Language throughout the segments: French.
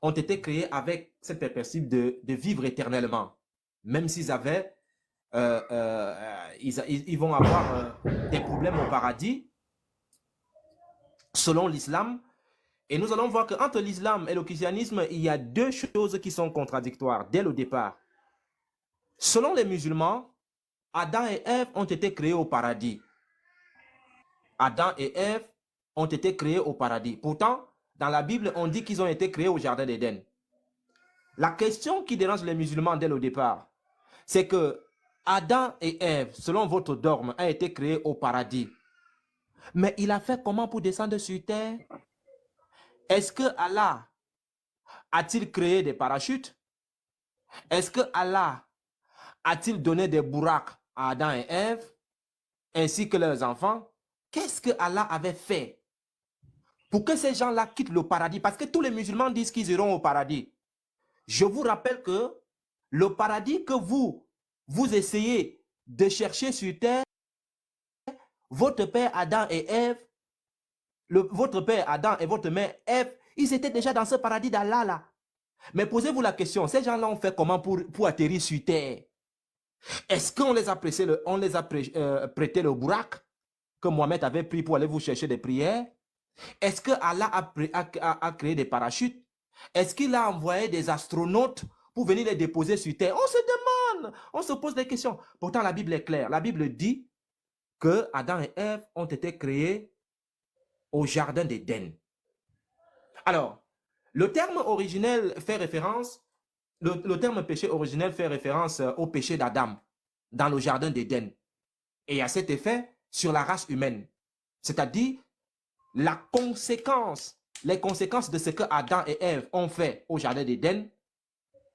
ont été créés avec cette perspective de vivre éternellement. Même s'ils avaient, ils vont avoir des problèmes au paradis, selon l'islam. Et nous allons voir qu'entre l'islam et le christianisme, il y a deux choses qui sont contradictoires dès le départ. Selon les musulmans, Adam et Ève ont été créés au paradis. Adam et Ève ont été créés au paradis. Pourtant, dans la Bible, on dit qu'ils ont été créés au jardin d'Éden. La question qui dérange les musulmans dès le départ, c'est que Adam et Ève, selon votre dogme, a été créé au paradis. Mais il a fait comment pour descendre sur terre? Est-ce que Allah a-t-il créé des parachutes? Est-ce que Allah a-t-il donné des bourraks à Adam et Ève, ainsi que leurs enfants? Qu'est-ce que Allah avait fait pour que ces gens-là quittent le paradis? Parce que tous les musulmans disent qu'ils iront au paradis. Je vous rappelle que le paradis que vous essayez de chercher sur terre, votre père Adam et Ève, votre père Adam et votre mère Ève, ils étaient déjà dans ce paradis d'Allah là. Mais posez-vous la question, ces gens-là ont fait comment pour atterrir sur terre? Est-ce qu'on les a prêté prêté le bourak que Mohamed avait pris pour aller vous chercher des prières? Est-ce que Allah a créé des parachutes? Est-ce qu'il a envoyé des astronautes pour venir les déposer sur terre? On se demande, on se pose des questions. Pourtant, la Bible est claire. La Bible dit que Adam et Ève ont été créés au jardin d'Éden. Alors, le terme originel fait référence, le terme péché originel fait référence au péché d'Adam dans le jardin d'Éden. Et à cet effet sur la race humaine. C'est-à-dire les conséquences de ce que Adam et Ève ont fait au jardin d'Éden,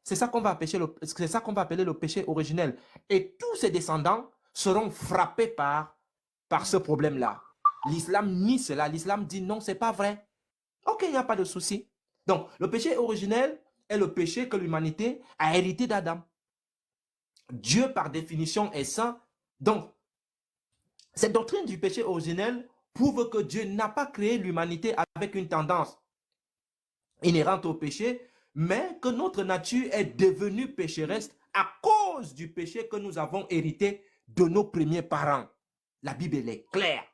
c'est ça qu'on va appeler le péché originel. Et tous ses descendants seront frappés par ce problème-là. L'islam nie cela. L'islam dit non, c'est pas vrai. Ok, il n'y a pas de souci. Donc, le péché originel est le péché que l'humanité a hérité d'Adam. Dieu, par définition, est saint. Donc, cette doctrine du péché originel prouve que Dieu n'a pas créé l'humanité avec une tendance inhérente au péché, mais que notre nature est devenue pécheresse à cause du péché que nous avons hérité de nos premiers parents. La Bible est claire.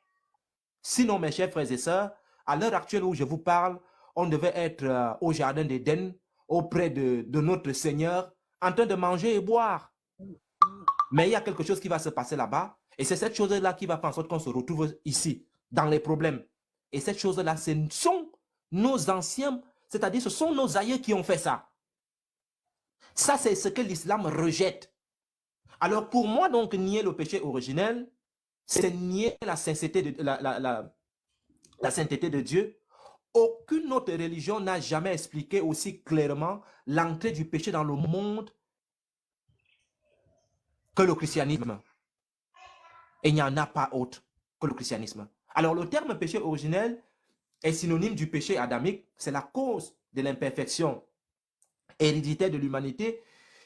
Sinon, mes chers frères et sœurs, à l'heure actuelle où je vous parle, on devait être au jardin d'Éden, auprès de notre Seigneur, en train de manger et boire. Mais il y a quelque chose qui va se passer là-bas, et c'est cette chose-là qui va faire en sorte qu'on se retrouve ici, dans les problèmes. Et cette chose-là, ce sont nos anciens, c'est-à-dire ce sont nos aïeux qui ont fait ça. Ça, c'est ce que l'islam rejette. Alors pour moi, donc, nier le péché originel, c'est nier la sainteté la sainteté de Dieu. Aucune autre religion n'a jamais expliqué aussi clairement l'entrée du péché dans le monde que le christianisme. Et il n'y en a pas autre que le christianisme. Alors le terme péché originel est synonyme du péché adamique. C'est la cause de l'imperfection héréditaire de l'humanité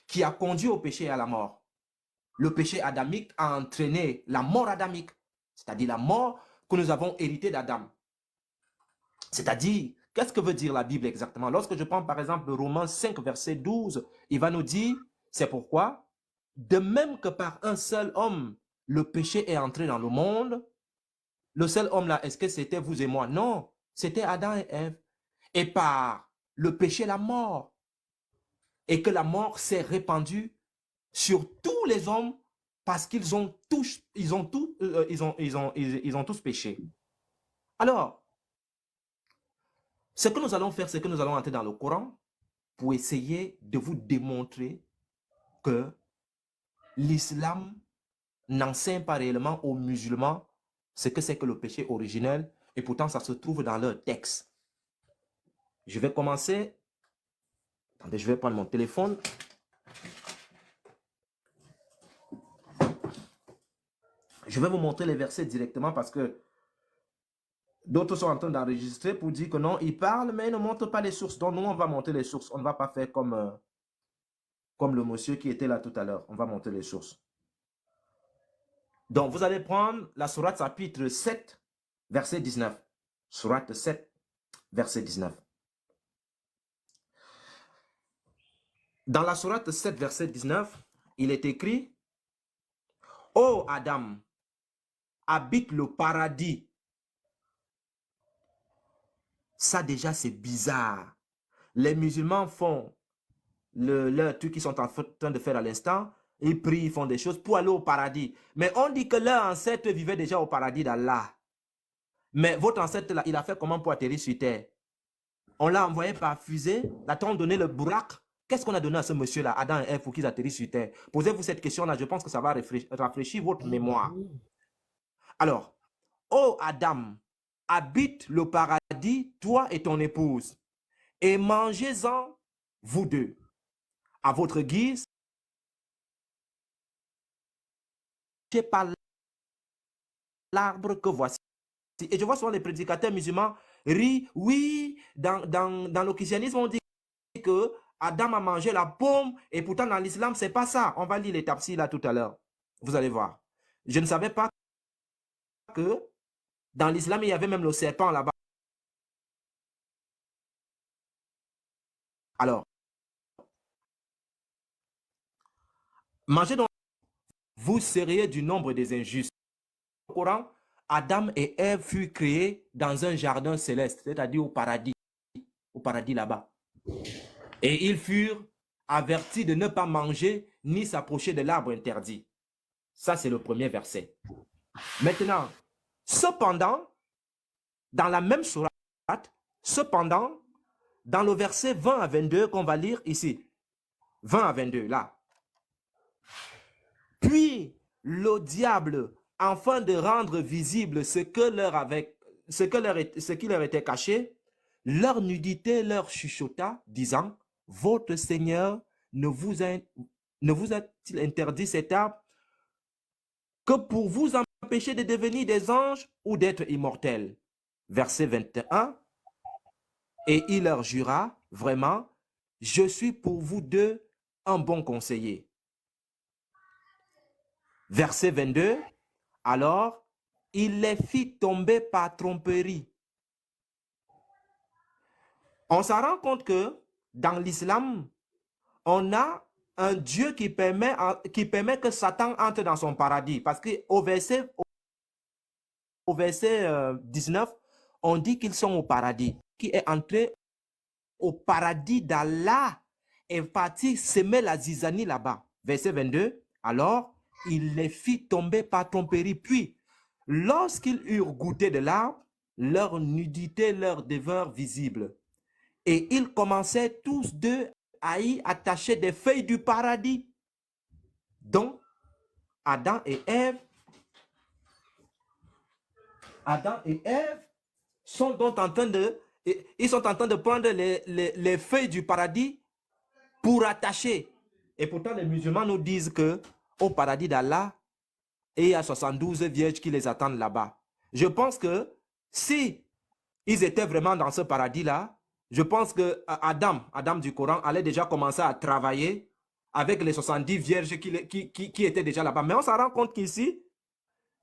qui a conduit au péché et à la mort. Le péché adamique a entraîné la mort adamique, c'est-à-dire la mort que nous avons héritée d'Adam. C'est-à-dire, qu'est-ce que veut dire la Bible exactement? Lorsque je prends par exemple Romains 5, verset 12, il va nous dire, c'est pourquoi, de même que par un seul homme, le péché est entré dans le monde, le seul homme là, est-ce que c'était vous et moi? Non, c'était Adam et Ève. Et par le péché, la mort. Et que la mort s'est répandue sur tous les hommes parce qu'ils ont tous, ils ont tous péché. Alors, ce que nous allons faire, c'est que nous allons entrer dans le Coran pour essayer de vous démontrer que l'islam n'enseigne pas réellement aux musulmans ce que c'est que le péché originel, et pourtant ça se trouve dans leur texte. Je vais commencer. Attendez, je vais prendre mon téléphone. Je vais vous montrer les versets directement parce que d'autres sont en train d'enregistrer pour dire que non, ils parlent, mais ils ne montrent pas les sources. Donc nous, on va montrer les sources. On ne va pas faire comme le monsieur qui était là tout à l'heure. On va montrer les sources. Donc, vous allez prendre la sourate chapitre 7, verset 19. Sourate 7, verset 19. Dans la sourate 7, verset 19, il est écrit, « Ô Adam, habite le paradis. » Ça déjà, c'est bizarre. Les musulmans font leur truc qu'ils sont en train de faire à l'instant. Ils prient, ils font des choses pour aller au paradis. Mais on dit que leur ancêtre vivait déjà au paradis d'Allah. Mais votre ancêtre, là, il a fait comment pour atterrir sur terre? On l'a envoyé par fusée. L'a-t-on donné le Bourak? Qu'est-ce qu'on a donné à ce monsieur-là, Adam et Ève, pour qu'ils atterrissent sur terre? Posez-vous cette question-là, je pense que ça va rafraîchir votre mémoire. Alors, ô Adam, habite le paradis, toi et ton épouse, et mangez-en, vous deux, à votre guise, par l'arbre que voici. Et je vois souvent les prédicateurs musulmans rient, oui, dans le christianisme, on dit que Adam a mangé la pomme, et pourtant dans l'islam, c'est pas ça. On va lire les tafsirs là tout à l'heure. Vous allez voir. Je ne savais pas que dans l'islam, il y avait même le serpent là-bas. Alors, mangez donc, vous seriez du nombre des injustes. Au Coran, Adam et Ève furent créés dans un jardin céleste, c'est-à-dire au paradis là-bas. Et ils furent avertis de ne pas manger ni s'approcher de l'arbre interdit. Ça, c'est le premier verset. Maintenant, cependant, dans la même sourate, cependant, dans le verset 20 à 22 qu'on va lire ici, 20 à 22, là. Puis le diable, afin de rendre visible ce qui leur était caché, leur nudité leur chuchota, disant, votre Seigneur ne vous a-t-il interdit cet arbre que pour vous empêcher de devenir des anges ou d'être immortels? Verset 21. Et il leur jura, vraiment, je suis pour vous deux un bon conseiller. Verset 22. Alors, il les fit tomber par tromperie. On s'en rend compte que dans l'islam, on a un Dieu qui permet que Satan entre dans son paradis. Parce qu'au verset 19, on dit qu'ils sont au paradis. Qui est entré au paradis d'Allah est parti semer la zizanie là-bas. Verset 22. Alors, il les fit tomber par tromperie. Puis, lorsqu'ils eurent goûté de l'arbre, leur nudité leur devint visible. Et ils commençaient tous deux à y attacher des feuilles du paradis. Donc, Adam et Ève sont donc en train de prendre les feuilles du paradis pour attacher. Et pourtant, les musulmans nous disent que au paradis d'Allah, il y a 72 vierges qui les attendent là-bas. Je pense que si ils étaient vraiment dans ce paradis-là, je pense que Adam du Coran, allait déjà commencer à travailler avec les 70 vierges qui étaient déjà là-bas. Mais on s'en rend compte qu'ici,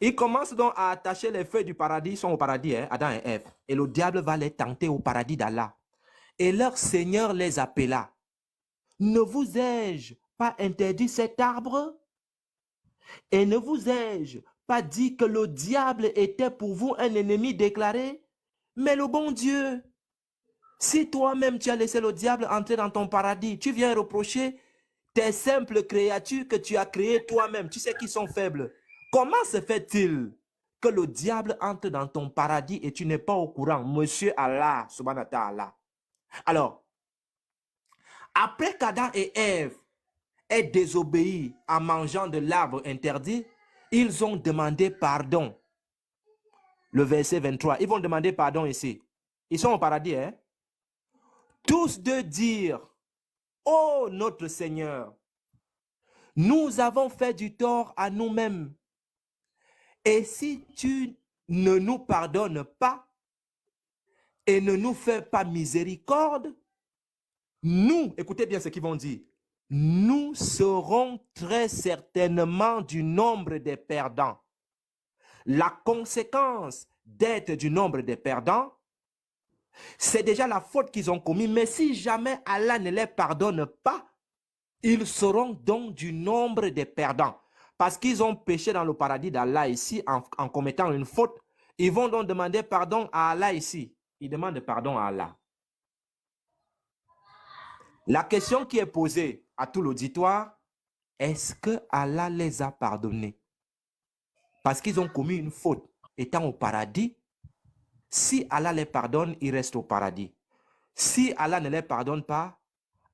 ils commencent donc à attacher les feuilles du paradis. Ils sont au paradis, hein, Adam et Ève. Et le diable va les tenter au paradis d'Allah. Et leur Seigneur les appela. Ne vous ai-je pas interdit cet arbre? Et ne vous ai-je pas dit que le diable était pour vous un ennemi déclaré? Mais le bon Dieu, si toi-même tu as laissé le diable entrer dans ton paradis, tu viens reprocher tes simples créatures que tu as créées toi-même. Tu sais qu'ils sont faibles. Comment se fait-il que le diable entre dans ton paradis et tu n'es pas au courant, Monsieur Allah, subhanahu wa ta'ala? Alors, après qu'Adam et Ève aient désobéi en mangeant de l'arbre interdit, ils ont demandé pardon. Le verset 23, ils vont demander pardon ici. Ils sont au paradis, hein? Tous deux dirent, ô notre Seigneur, nous avons fait du tort à nous-mêmes. Et si tu ne nous pardonnes pas et ne nous fais pas miséricorde, nous, écoutez bien ce qu'ils vont dire, nous serons très certainement du nombre des perdants. La conséquence d'être du nombre des perdants, c'est déjà la faute qu'ils ont commise. Mais si jamais Allah ne les pardonne pas, Ils seront donc du nombre des perdants. Parce qu'ils ont péché dans le paradis d'Allah ici en commettant une faute. Ils vont donc demander pardon à Allah ici. Ils demandent pardon à Allah. La question qui est posée à tout l'auditoire, est-ce que Allah les a pardonnés? Parce qu'ils ont commis une faute étant au paradis. Si Allah les pardonne, ils restent au paradis. Si Allah ne les pardonne pas,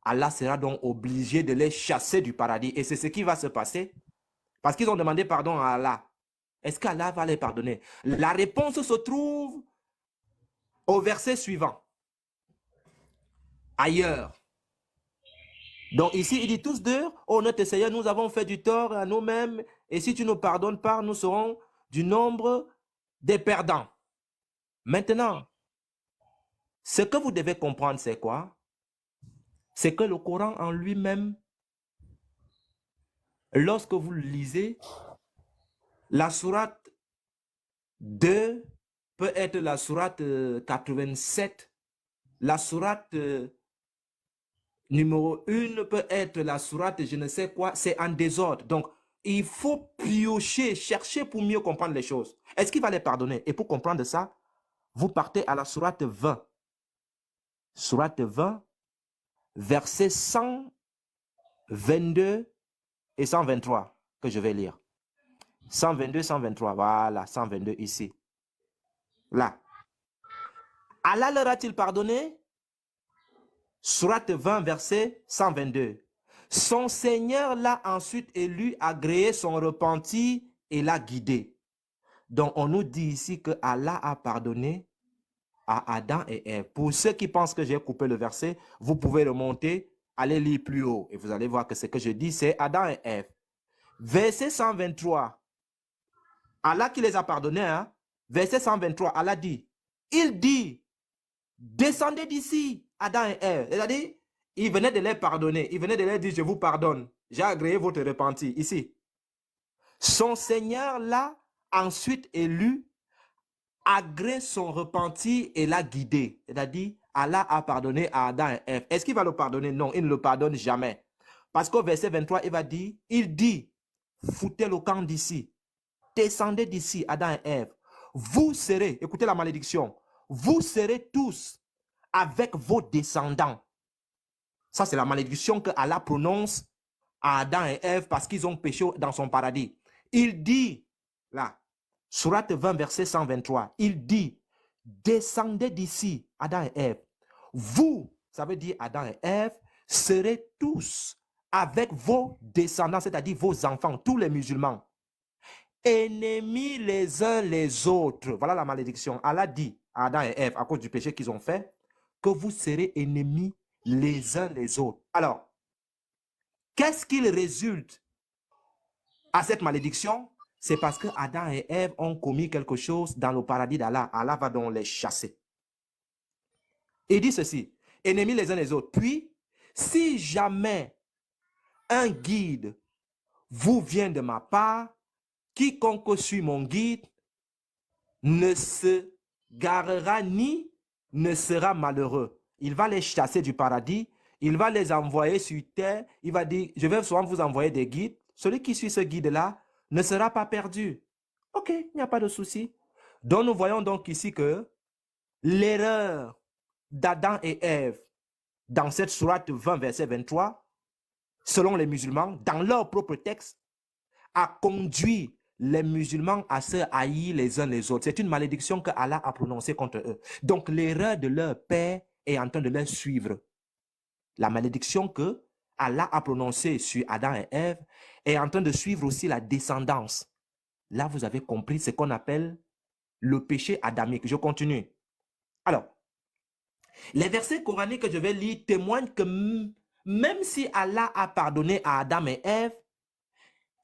Allah sera donc obligé de les chasser du paradis. Et c'est ce qui va se passer. Parce qu'ils ont demandé pardon à Allah. Est-ce qu'Allah va les pardonner? La réponse se trouve au verset suivant. Ailleurs. Donc ici, il dit tous deux, oh notre Seigneur, nous avons fait du tort à nous-mêmes, et si tu ne nous pardonnes pas, nous serons du nombre des perdants. Maintenant, ce que vous devez comprendre, c'est quoi? C'est que le Coran en lui-même, lorsque vous le lisez, la sourate 2 peut être la sourate 87, la sourate numéro 1 peut être la sourate je ne sais quoi, c'est en désordre. Donc, il faut piocher, chercher pour mieux comprendre les choses. Est-ce qu'il va les pardonner? Et pour comprendre ça, vous partez à la sourate 20. Sourate 20, versets 122 et 123 que je vais lire. 122, 123, voilà, 122 ici. Là. Allah leur a-t-il pardonné? Sourate 20, verset 122. Son Seigneur l'a ensuite élu, agréé son repenti et l'a guidé. Donc, on nous dit ici que Allah a pardonné à Adam et Ève. Pour ceux qui pensent que j'ai coupé le verset, vous pouvez remonter, aller lire plus haut. Et vous allez voir que ce que je dis, c'est Adam et Ève. Verset 123. Allah qui les a pardonnés, hein? Verset 123, Allah dit, il dit, descendez d'ici, Adam et Ève. C'est-à-dire, il venait de les pardonner. Il venait de leur dire, je vous pardonne. J'ai agréé votre repenti. Ici. Son Seigneur l'a ensuite élu, agrée son repenti et l'a guidé. C'est-à-dire, Allah a pardonné à Adam et Ève. Est-ce qu'il va le pardonner? Non, il ne le pardonne jamais. Parce qu'au verset 23, il va dire, il dit, foutez le camp d'ici. Descendez d'ici, Adam et Ève. Vous serez, écoutez la malédiction, vous serez tous avec vos descendants. Ça, c'est la malédiction que Allah prononce à Adam et Ève parce qu'ils ont péché dans son paradis. Il dit, là, sourate 20, verset 123, il dit, descendez d'ici, Adam et Ève. Vous, ça veut dire Adam et Ève, serez tous avec vos descendants, c'est-à-dire vos enfants, tous les musulmans, ennemis les uns les autres. Voilà la malédiction. Allah dit à Adam et Ève, à cause du péché qu'ils ont fait, que vous serez ennemis les uns les autres. Alors, qu'est-ce qu'il résulte à cette malédiction? C'est parce que Adam et Ève ont commis quelque chose dans le paradis d'Allah. Allah va donc les chasser. Il dit ceci, ennemis les uns les autres. Puis, si jamais un guide vous vient de ma part, quiconque suit mon guide ne se garera ni ne sera malheureux. Il va les chasser du paradis, il va les envoyer sur terre, il va dire, je vais souvent vous envoyer des guides. Celui qui suit ce guide-là ne sera pas perdu. Ok, il n'y a pas de souci. Donc nous voyons donc ici que l'erreur d'Adam et Ève dans cette sourate 20, verset 23, selon les musulmans, dans leur propre texte, a conduit les musulmans à se haïr les uns les autres. C'est une malédiction que Allah a prononcée contre eux. Donc l'erreur de leur père est en train de les suivre. La malédiction que Allah a prononcée sur Adam et Ève est en train de suivre aussi la descendance. Là, vous avez compris ce qu'on appelle le péché adamique. Je continue. Alors, les versets coraniques que je vais lire témoignent que même si Allah a pardonné à Adam et Ève,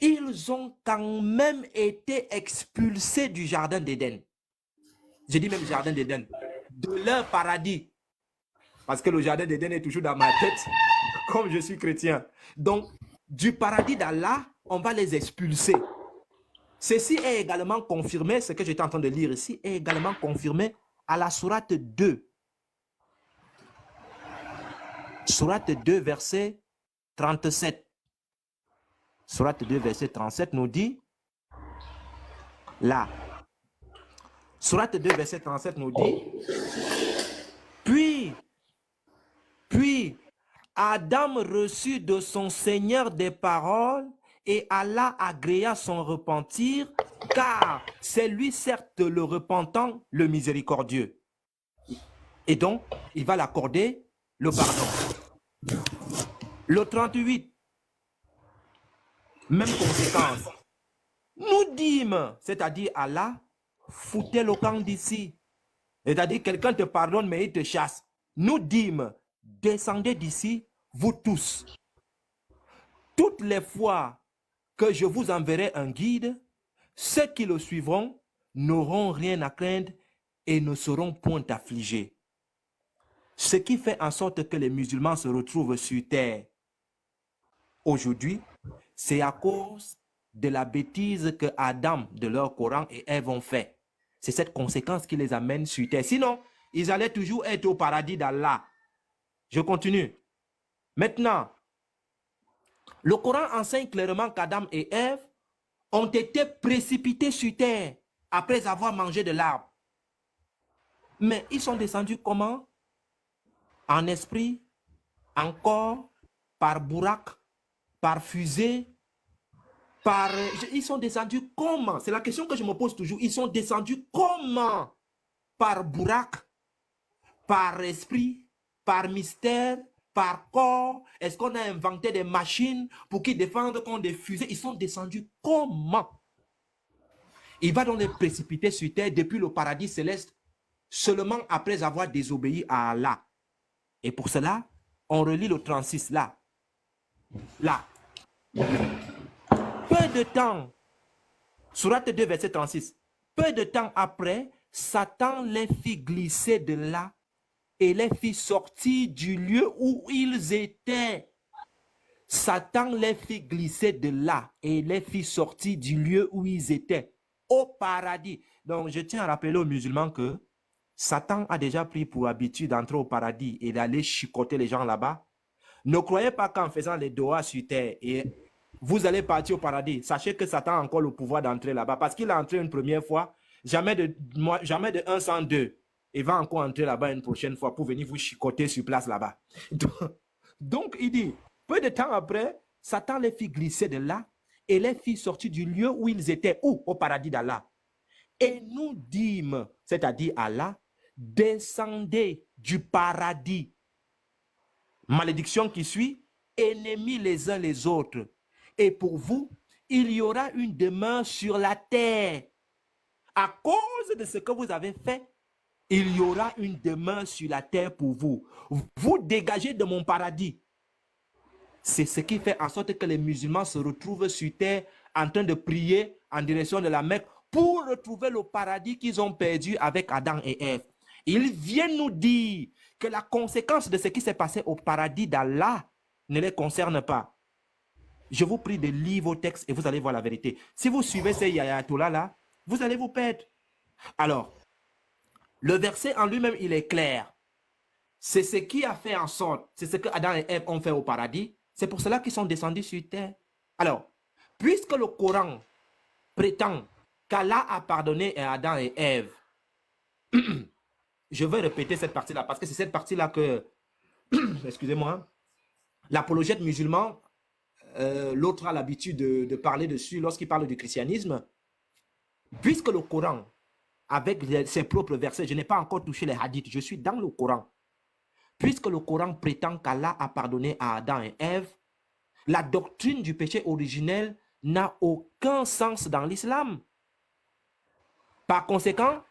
ils ont quand même été expulsés du jardin d'Éden. Je dis même jardin d'Éden, de leur paradis. Parce que le jardin d'Éden est toujours dans ma tête, comme je suis chrétien. Donc, du paradis d'Allah, on va les expulser. Ceci est également confirmé, ce que j'étais en train de lire ici, est également confirmé à la sourate 2. Sourate 2, verset 37. Sourate 2, verset 37 nous dit, là, Sourate 2, verset 37 nous dit, puis Adam reçut de son Seigneur des paroles et Allah agréa son repentir, car c'est lui certes le repentant, le miséricordieux. Et donc, il va l'accorder le pardon. Le 38, même conséquence. Nous dîmes, c'est-à-dire Allah, foutez le camp d'ici. C'est-à-dire quelqu'un te pardonne mais il te chasse. Nous dîmes, descendez d'ici, vous tous. Toutes les fois que je vous enverrai un guide, ceux qui le suivront n'auront rien à craindre et ne seront point affligés. Ce qui fait en sorte que les musulmans se retrouvent sur terre aujourd'hui, c'est à cause de la bêtise que Adam, de leur Coran et Ève ont fait. C'est cette conséquence qui les amène sur terre. Sinon, ils allaient toujours être au paradis d'Allah. Je continue. Maintenant, le Coran enseigne clairement qu'Adam et Ève ont été précipités sur terre après avoir mangé de l'arbre. Mais ils sont descendus comment? En esprit, en corps, par bourak, par fusée, par... Ils sont descendus comment? C'est la question que je me pose toujours. Ils sont descendus comment? Par bourak, par esprit, par mystère, par corps. Est-ce qu'on a inventé des machines pour qu'ils défendent contre des fusées? Ils sont descendus comment? Il va donc les précipiter sur terre depuis le paradis céleste seulement après avoir désobéi à Allah. Et pour cela, on relit le 36 là. Là. Peu de temps, Sourate 2, verset 36, peu de temps après, Satan les fit glisser de là et les fit sortir du lieu où ils étaient. Satan les fit glisser de là et les fit sortir du lieu où ils étaient, au paradis. Donc, je tiens à rappeler aux musulmans que Satan a déjà pris pour habitude d'entrer au paradis et d'aller chicoter les gens là-bas. Ne croyez pas qu'en faisant les doigts sur terre et vous allez partir au paradis. Sachez que Satan a encore le pouvoir d'entrer là-bas parce qu'il a entré une première fois, jamais de 1 sans 2. Il va encore entrer là-bas une prochaine fois pour venir vous chicoter sur place là-bas. Donc, il dit, peu de temps après, Satan les fit glisser de là et les fit sortir du lieu où ils étaient, où? Au paradis d'Allah. Et nous dîmes, c'est-à-dire Allah, descendez du paradis. Malédiction qui suit, ennemis les uns les autres. Et pour vous, il y aura une demeure sur la terre. À cause de ce que vous avez fait, il y aura une demeure sur la terre pour vous. Vous dégagez de mon paradis. C'est ce qui fait en sorte que les musulmans se retrouvent sur terre en train de prier en direction de la Mecque pour retrouver le paradis qu'ils ont perdu avec Adam et Ève. Ils viennent nous dire que la conséquence de ce qui s'est passé au paradis d'Allah ne les concerne pas. Je vous prie de lire vos textes et vous allez voir la vérité. Si vous suivez ces ayatollahs-là, vous allez vous perdre. Alors, le verset en lui-même, il est clair. C'est ce qui a fait en sorte, c'est ce que Adam et Ève ont fait au paradis. C'est pour cela qu'ils sont descendus sur terre. Alors, puisque le Coran prétend qu'Allah a pardonné à Adam et Ève, je vais répéter cette partie-là parce que c'est cette partie-là que, excusez-moi, l'apologète musulman, l'autre a l'habitude de parler dessus lorsqu'il parle du christianisme. Puisque le Coran, avec ses propres versets, je n'ai pas encore touché les hadiths, je suis dans le Coran. Puisque le Coran prétend qu'Allah a pardonné à Adam et Ève, la doctrine du péché originel n'a aucun sens dans l'islam. Par conséquent,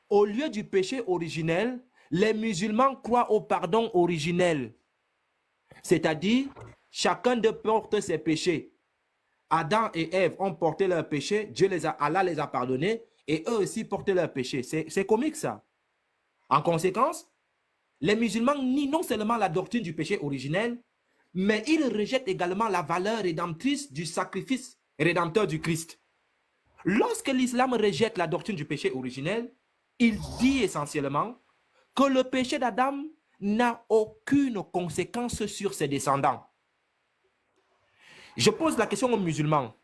au lieu du péché originel, les musulmans croient au pardon originel. C'est-à-dire, chacun d'eux porte ses péchés. Adam et Ève ont porté leurs péchés, Allah les a pardonnés, et eux aussi portent leurs péchés. C'est comique ça. En conséquence, les musulmans nient non seulement la doctrine du péché originel, mais ils rejettent également la valeur rédemptrice du sacrifice rédempteur du Christ. Lorsque l'islam rejette la doctrine du péché originel, il dit essentiellement que le péché d'Adam n'a aucune conséquence sur ses descendants. Je pose la question aux musulmans.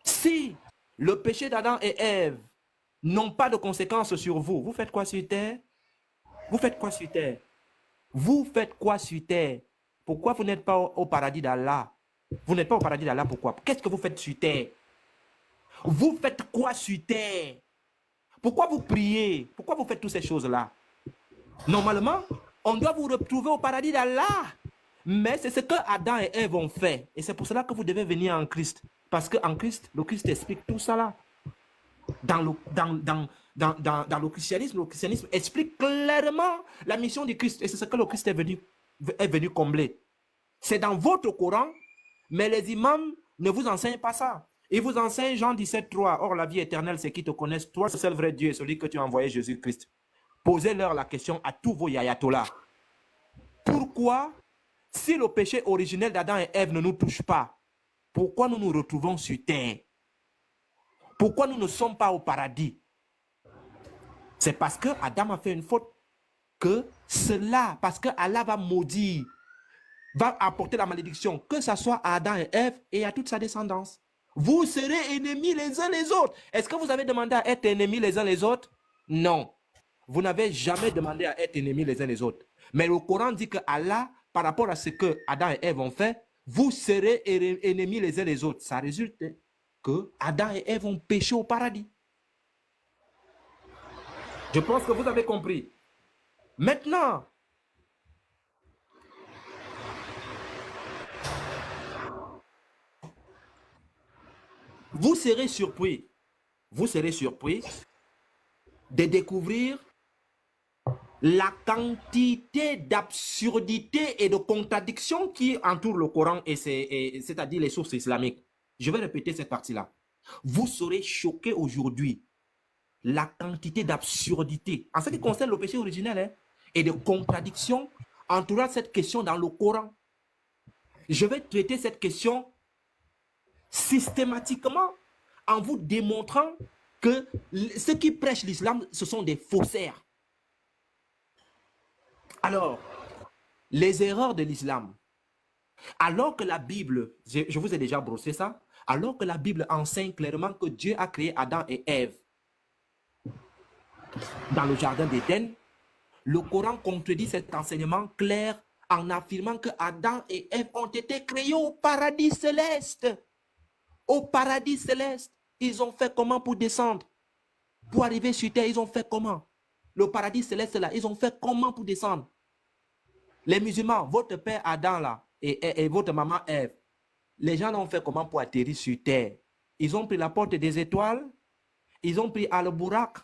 Si le péché d'Adam et Ève n'ont pas de conséquences sur vous, vous faites quoi sur terre? Vous faites quoi sur terre? Vous faites quoi sur terre? Pourquoi vous n'êtes pas au paradis d'Allah? Vous n'êtes pas au paradis d'Allah, pourquoi? Qu'est-ce que vous faites sur terre? Vous faites quoi sur terre? Pourquoi vous priez? Pourquoi vous faites toutes ces choses-là? Normalement, on doit vous retrouver au paradis d'Allah. Mais c'est ce que Adam et Ève ont fait. Et c'est pour cela que vous devez venir en Christ. Parce qu'en Christ, le Christ explique tout ça là. Dans le christianisme explique clairement la mission du Christ. Et c'est ce que le Christ est venu combler. C'est dans votre Coran, mais les imams ne vous enseignent pas ça. Ils vous enseignent Jean 17:3. Or, la vie éternelle, c'est qu'ils te connaissent, toi, c'est le vrai Dieu, celui que tu as envoyé, Jésus-Christ. Posez-leur la question à tous vos ayatollahs. Pourquoi, si le péché originel d'Adam et Ève ne nous touche pas, pourquoi nous nous retrouvons sur terre? Pourquoi nous ne sommes pas au paradis? C'est parce que Adam a fait une faute que cela, parce que Allah va maudire, va apporter la malédiction, que ce soit à Adam et Ève et à toute sa descendance. Vous serez ennemis les uns les autres. Est-ce que vous avez demandé à être ennemis les uns les autres? Non. Vous n'avez jamais demandé à être ennemis les uns les autres. Mais le Coran dit que Allah, par rapport à ce que Adam et Ève ont fait, vous serez ennemis les uns les autres. Ça résulte que Adam et Ève ont péché au paradis. Je pense que vous avez compris. Maintenant, vous serez surpris de découvrir la quantité d'absurdités et de contradictions qui entourent le Coran, c'est-à-dire les sources islamiques. Je vais répéter cette partie-là. Vous serez choqués aujourd'hui la quantité d'absurdités en ce qui concerne le péché originel et de contradictions entourant cette question dans le Coran. Je vais traiter cette question systématiquement en vous démontrant que ceux qui prêchent l'islam, ce sont des faussaires. Alors, les erreurs de l'islam, alors que la Bible, je vous ai déjà brossé ça, alors que la Bible enseigne clairement que Dieu a créé Adam et Ève dans le jardin d'Éden, le Coran contredit cet enseignement clair en affirmant que Adam et Ève ont été créés au paradis céleste. Au paradis céleste, ils ont fait comment pour descendre? Pour arriver sur terre, ils ont fait comment? Le paradis céleste là, ils ont fait comment pour descendre? Les musulmans, votre père Adam là, et votre maman Ève, les gens ont fait comment pour atterrir sur terre? Ils ont pris la porte des étoiles, ils ont pris Al-Burak.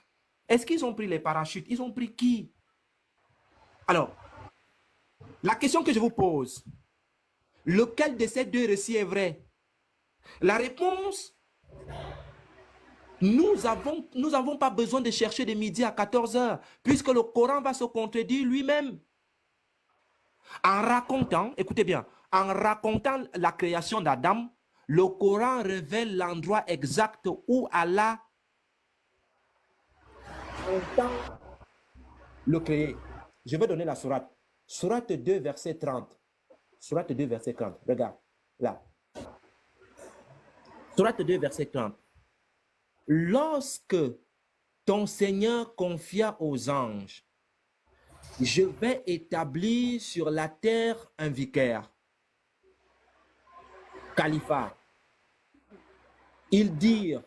Est-ce qu'ils ont pris les parachutes? Ils ont pris qui? Alors, la question que je vous pose, lequel de ces deux récits est vrai? La réponse, nous n'avons pas besoin de chercher de midi à 14h, puisque le Coran va se contredire lui-même. En racontant, écoutez bien, en racontant la création d'Adam, le Coran révèle l'endroit exact où Allah entend le créer. Je vais donner la sourate. Sourate 2, verset 30. Sourate 2, verset 30. Regarde, là. Sourate 2, verset 30. Lorsque ton Seigneur confia aux anges, je vais établir sur la terre un vicaire, califat. Ils dirent,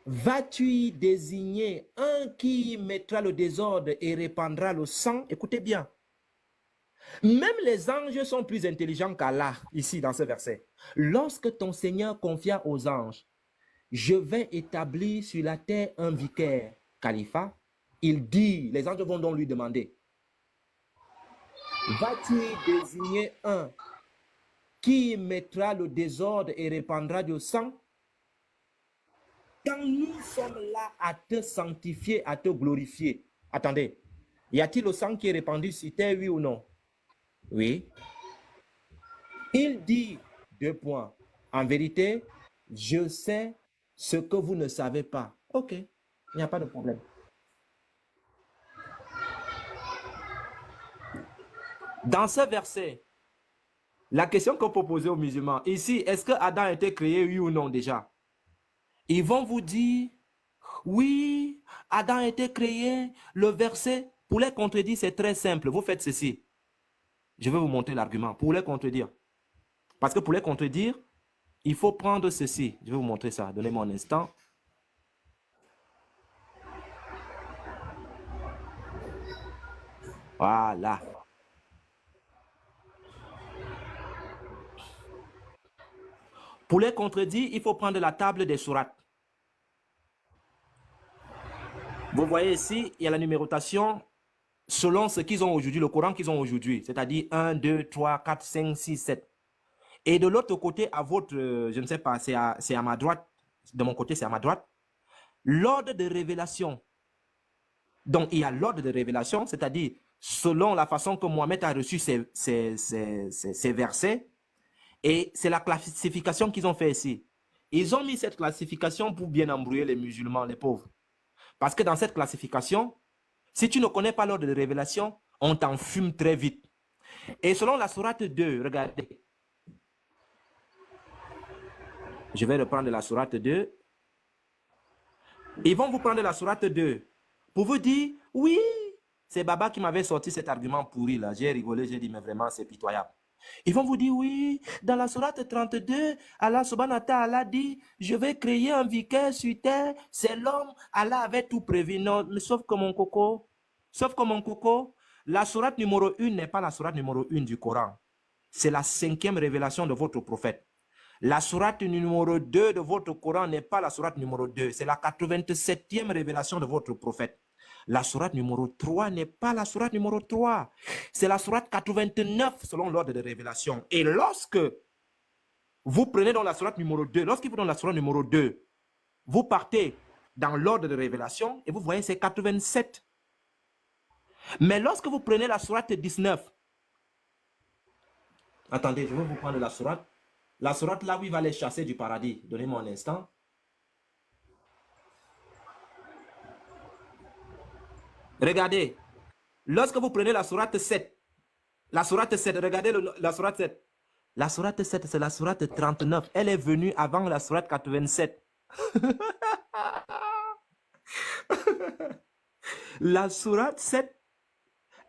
vas-tu y désigner un qui mettra le désordre et répandra le sang? Écoutez bien. Même les anges sont plus intelligents qu'Allah, ici dans ce verset. Lorsque ton Seigneur confia aux anges, je vais établir sur la terre un vicaire, califat. Il dit, les anges vont donc lui demander, vas-tu désigner un qui mettra le désordre et répandra du sang? Quand nous sommes là à te sanctifier, à te glorifier, attendez, y a-t-il le sang qui est répandu sur terre, oui ou non? Oui. Il dit, deux points, en vérité, je sais ce que vous ne savez pas. Ok, il n'y a pas de problème. Dans ce verset, La question qu'on peut poser aux musulmans, ici, est-ce que Adam a été créé, oui ou non déjà? Ils vont vous dire, oui, Adam a été créé. Le verset, pour les contredire, c'est très simple. Vous faites ceci. Je vais vous montrer l'argument pour les contredire. Parce que pour les contredire, il faut prendre ceci. Je vais vous montrer ça. Donnez-moi un instant. Voilà. Pour les contredire, il faut prendre la table des sourates. Vous voyez ici, il y a la numérotation selon ce qu'ils ont aujourd'hui, le Coran qu'ils ont aujourd'hui, c'est-à-dire 1, 2, 3, 4, 5, 6, 7. Et de l'autre côté, à votre, je ne sais pas, c'est à ma droite, de mon côté, c'est à ma droite, l'ordre de révélation. Donc, il y a l'ordre de révélation, c'est-à-dire selon la façon que Mohamed a reçu ces versets, et c'est la classification qu'ils ont fait ici. Ils ont mis cette classification pour bien embrouiller les musulmans, les pauvres. Parce que dans cette classification, si tu ne connais pas l'ordre de révélation, on t'en fume très vite. Et selon la sourate 2, regardez. Je vais reprendre la sourate 2. Ils vont vous prendre la sourate 2 pour vous dire, oui, c'est Baba qui m'avait sorti cet argument pourri là. J'ai rigolé, j'ai dit, mais vraiment, c'est pitoyable. Ils vont vous dire, oui, dans la sourate 32, Allah subhanahu wa ta'ala dit, je vais créer un vicaire sur terre, c'est l'homme, Allah avait tout prévu. Non, mais sauf que mon coco, la sourate numéro 1 n'est pas la sourate numéro 1 du Coran. C'est la 5e révélation de votre prophète. La sourate numéro 2 de votre Coran n'est pas la sourate numéro 2, c'est la 87e révélation de votre prophète. La sourate numéro 3 n'est pas la sourate numéro 3, c'est la sourate 89 selon l'ordre de révélation. Et lorsque vous prenez dans la sourate numéro 2, lorsqu'il vous donne la sourate numéro 2, vous partez dans l'ordre de révélation et vous voyez c'est 87. Mais lorsque vous prenez la sourate 19, attendez, je vais vous prendre la sourate. La sourate là où il va les chasser du paradis. Donnez-moi un instant. Regardez. Lorsque vous prenez la sourate 7, regardez la sourate 7. La sourate 7, c'est la sourate 39. Elle est venue avant la sourate 87. La sourate 7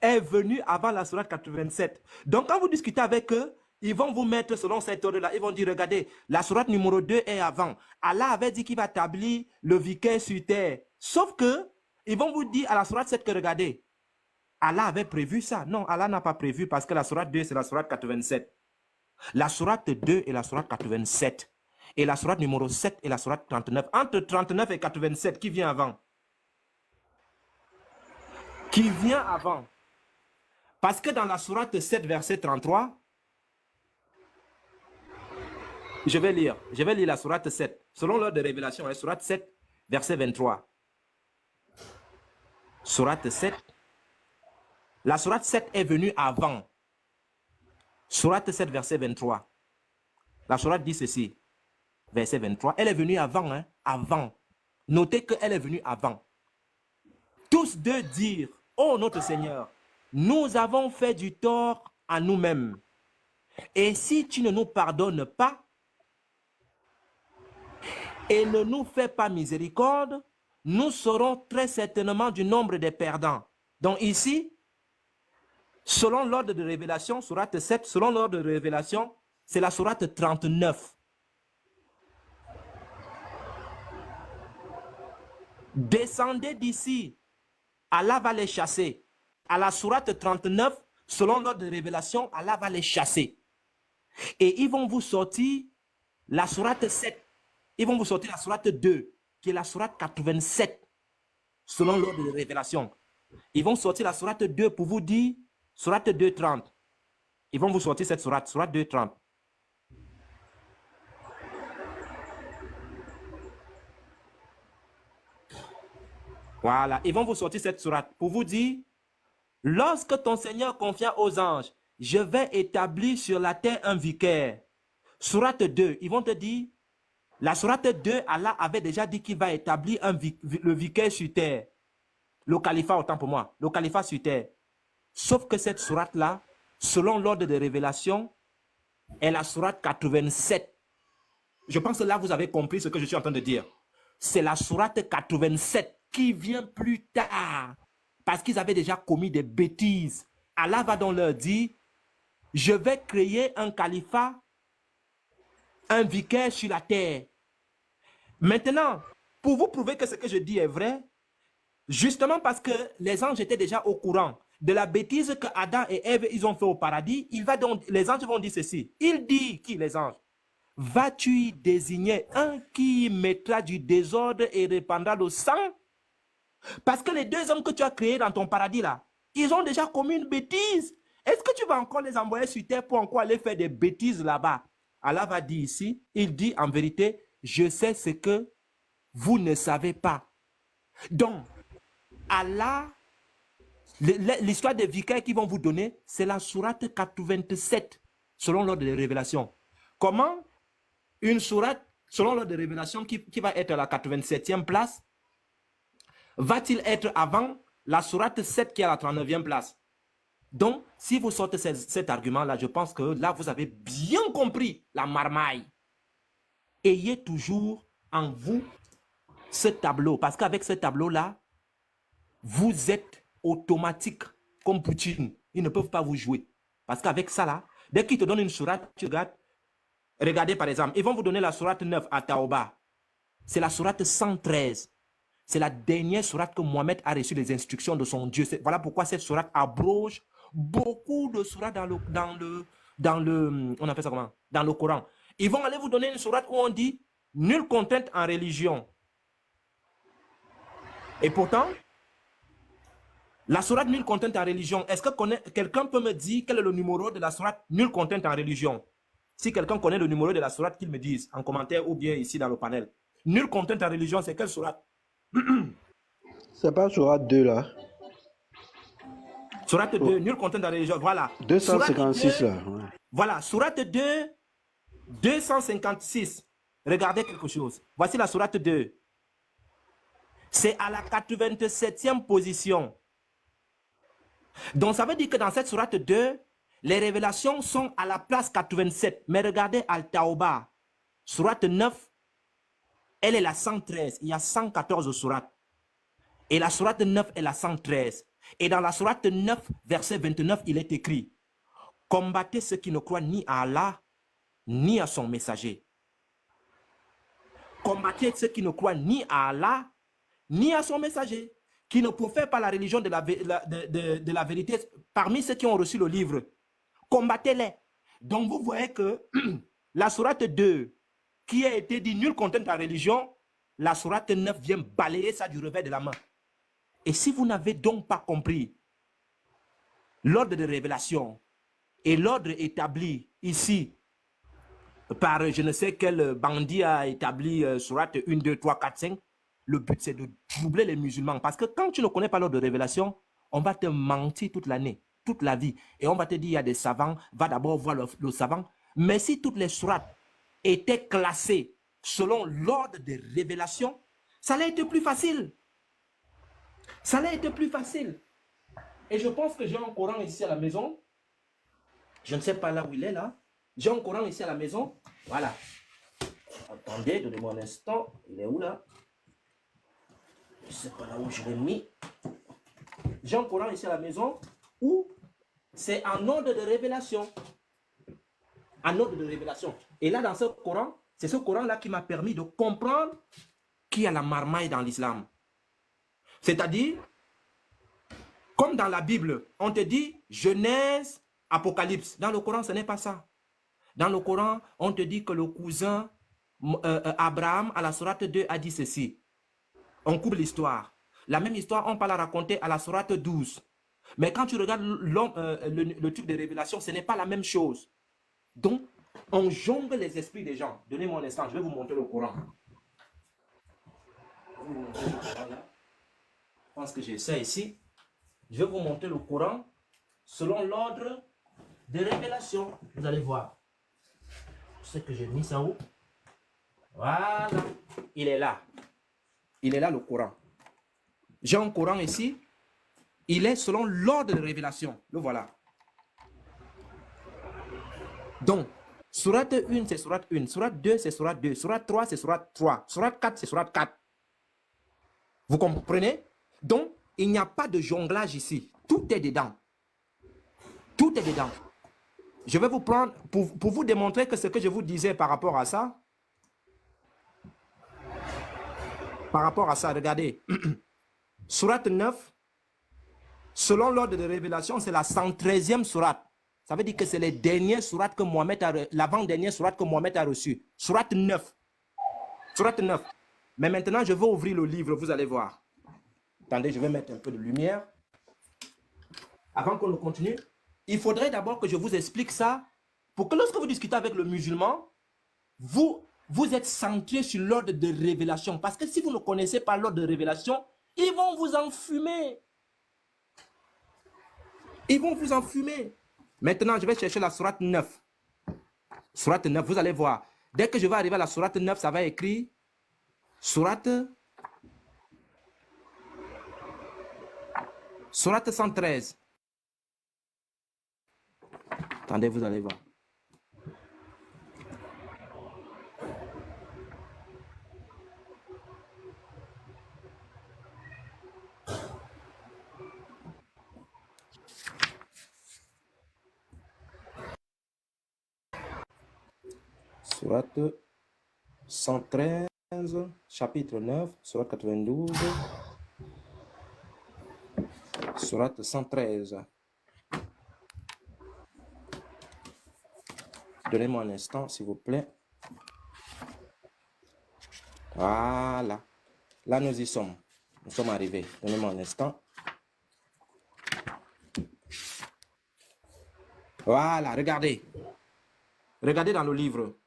est venue avant la sourate 87. Donc quand vous discutez avec eux, ils vont vous mettre selon cet ordre-là. Ils vont dire, regardez, la sourate numéro 2 est avant. Allah avait dit qu'il va établir le vicaire sur terre. Sauf que, ils vont vous dire à la sourate 7 que, regardez, Allah avait prévu ça. Non, Allah n'a pas prévu parce que la sourate 2, c'est la sourate 87. La sourate 2 est la sourate 87. Et la sourate numéro 7 est la sourate 39. Entre 39 et 87, qui vient avant? Qui vient avant? Parce que dans la sourate 7, verset 33, je vais lire la sourate 7. Selon l'ordre de révélation, la sourate 7, verset 23. Sourate 7. La sourate 7 est venue avant. Sourate 7, verset 23. La sourate dit ceci. Verset 23. Elle est venue avant, hein? Avant. Notez qu'elle est venue avant. Tous deux dirent, ô notre Seigneur, nous avons fait du tort à nous-mêmes. Et si tu ne nous pardonnes pas, et ne nous fais pas miséricorde, nous serons très certainement du nombre des perdants. Donc ici, selon l'ordre de révélation, sourate 7, selon l'ordre de révélation, c'est la sourate 39. Descendez d'ici, Allah va les chasser. À la sourate 39, selon l'ordre de révélation, Allah va les chasser. Et ils vont vous sortir la sourate 7. Ils vont vous sortir la sourate 2, qui est la sourate 87, selon l'ordre de révélation. Ils vont sortir la sourate 2 pour vous dire, sourate 2.30. Ils vont vous sortir cette sourate 2.30. Voilà, ils vont vous sortir cette sourate pour vous dire, lorsque ton Seigneur confia aux anges, je vais établir sur la terre un vicaire. Sourate 2, ils vont te dire, la sourate 2, Allah avait déjà dit qu'il va établir le vicaire sur terre. Le califat, autant pour moi, le califat sur terre. Sauf que cette sourate-là, selon l'ordre de révélation, est la sourate 87. Je pense que là, vous avez compris ce que je suis en train de dire. C'est la sourate 87 qui vient plus tard. Parce qu'ils avaient déjà commis des bêtises. Allah va donc leur dire, je vais créer un califat, un vicaire sur la terre. Maintenant, pour vous prouver que ce que je dis est vrai, justement parce que les anges étaient déjà au courant de la bêtise que Adam et Ève ils ont fait au paradis, les anges vont dire ceci. Il dit, qui les anges? Vas-tu y désigner un qui mettra du désordre et répandra le sang? Parce que les deux hommes que tu as créés dans ton paradis là, ils ont déjà commis une bêtise. Est-ce que tu vas encore les envoyer sur terre pour encore aller faire des bêtises là-bas? Allah va dire ici, il dit en vérité, je sais ce que vous ne savez pas. Donc, Allah, l'histoire des vicaires qu'ils vont vous donner, c'est la sourate 87, selon l'ordre de révélation. Comment une sourate, selon l'ordre de révélation, qui va être à la 87e place, va-t-il être avant la sourate 7 qui est à la 39e place? Donc, si vous sortez cet argument-là, je pense que là, vous avez bien compris la marmaille. Ayez toujours en vous ce tableau, parce qu'avec ce tableau-là, vous êtes automatique comme Poutine. Ils ne peuvent pas vous jouer. Parce qu'avec ça, là, dès qu'ils te donnent une sourate, tu regardes. Regardez par exemple, ils vont vous donner la sourate 9 à Taoba. C'est la sourate 113. C'est la dernière sourate que Mohamed a reçu les instructions de son Dieu. Voilà pourquoi cette sourate abroge beaucoup de sourates on appelle ça comment? Dans le Coran. Ils vont aller vous donner une sourate où on dit nulle contrainte en religion. Et pourtant, la sourate nulle contrainte en religion, est-ce que quelqu'un peut me dire quel est le numéro de la sourate nulle contrainte en religion? Si quelqu'un connaît le numéro de la sourate, qu'il me dise en commentaire ou bien ici dans le panel. Nulle contrainte en religion, c'est quelle sourate? C'est pas sourate 2 là. Sourate 2, nulle contrainte en religion, voilà. 256 2, là. Ouais. voilà, sourate 2, 256. Regardez quelque chose. Voici la sourate 2. C'est à la 87e position. Donc ça veut dire que dans cette sourate 2, les révélations sont à la place 87. Mais regardez Al-Tawbah, sourate 9, elle est la 113. Il y a 114 sourates. Et la sourate 9 est la 113. Et dans la sourate 9, verset 29, il est écrit: combattez ceux qui ne croient ni à Allah, ni à son messager. Combattez ceux qui ne croient ni à Allah, ni à son messager, qui ne profèrent pas la religion de la vérité parmi ceux qui ont reçu le livre. Combattez-les. Donc vous voyez que la sourate 2, qui a été dit nulle contrainte en religion, la sourate 9 vient balayer ça du revers de la main. Et si vous n'avez donc pas compris l'ordre de révélation et l'ordre établi ici par je ne sais quel bandit a établi sourate 1, 2, 3, 4, 5, le but c'est de troubler les musulmans. Parce que quand tu ne connais pas l'ordre de révélation, on va te mentir toute l'année, toute la vie. Et on va te dire, il y a des savants, va d'abord voir le savant. Mais si toutes les sourates étaient classées selon l'ordre de révélation, ça allait être plus facile. Ça allait être plus facile. Et je pense que j'ai un Coran ici à la maison. Je ne sais pas là où il est là. J'ai un Coran ici à la maison. Voilà. Attendez, donnez-moi un instant. Il est où là? Je ne sais pas là où je l'ai mis. J'ai un Coran ici à la maison où c'est en ordre de révélation. En ordre de révélation. Et là, dans ce Coran, c'est ce Coran-là qui m'a permis de comprendre qu'il y a la marmaille dans l'islam. C'est-à-dire, comme dans la Bible, on te dit Genèse, Apocalypse. Dans le Coran, ce n'est pas ça. Dans le Coran, on te dit que le cousin Abraham, à la sourate 2, a dit ceci. On coupe l'histoire. La même histoire, on peut la raconter à la sourate 12. Mais quand tu regardes le truc de révélation, ce n'est pas la même chose. Donc, on jongle les esprits des gens. Donnez-moi un instant, je vais vous montrer le Coran. Je pense que j'ai ça ici. Je vais vous montrer le Coran selon l'ordre de révélation. Vous allez voir. Je sais que j'ai mis ça où. Voilà. Il est là. Il est là le Coran. J'ai un Coran ici. Il est selon l'ordre de révélation. Le voilà. Donc, Sourate 1, c'est sourate 1. Sourate 2, c'est sourate 2. Sourate 3, c'est sourate 3. Sourate 4, c'est sourate 4. Vous comprenez? Donc, il n'y a pas de jonglage ici. Tout est dedans. Tout est dedans. Je vais vous prendre, pour vous démontrer que ce que je vous disais par rapport à ça, regardez. Sourate 9, selon l'ordre de révélation, c'est la 113e sourate. Ça veut dire que c'est les dernières sourates que Mohamed a, l'avant-dernière sourate que Mohamed a reçue. Sourate 9. Sourate 9. Mais maintenant, je vais ouvrir le livre, vous allez voir. Attendez, je vais mettre un peu de lumière. Avant qu'on continue, il faudrait d'abord que je vous explique ça pour que lorsque vous discutez avec le musulman, vous êtes centré sur l'ordre de révélation. Parce que si vous ne connaissez pas l'ordre de révélation, ils vont vous enfumer. Ils vont vous enfumer. Maintenant, je vais chercher la sourate 9. Sourate 9, vous allez voir. Dès que je vais arriver à la sourate 9, ça va écrire sourate 113. Attendez, vous allez voir. Sourate 113, chapitre 9, sourate 92, sourate 113. Donnez-moi un instant, s'il vous plaît. Voilà. Là, nous y sommes. Nous sommes arrivés. Donnez-moi un instant. Voilà, regardez. Regardez dans le livre.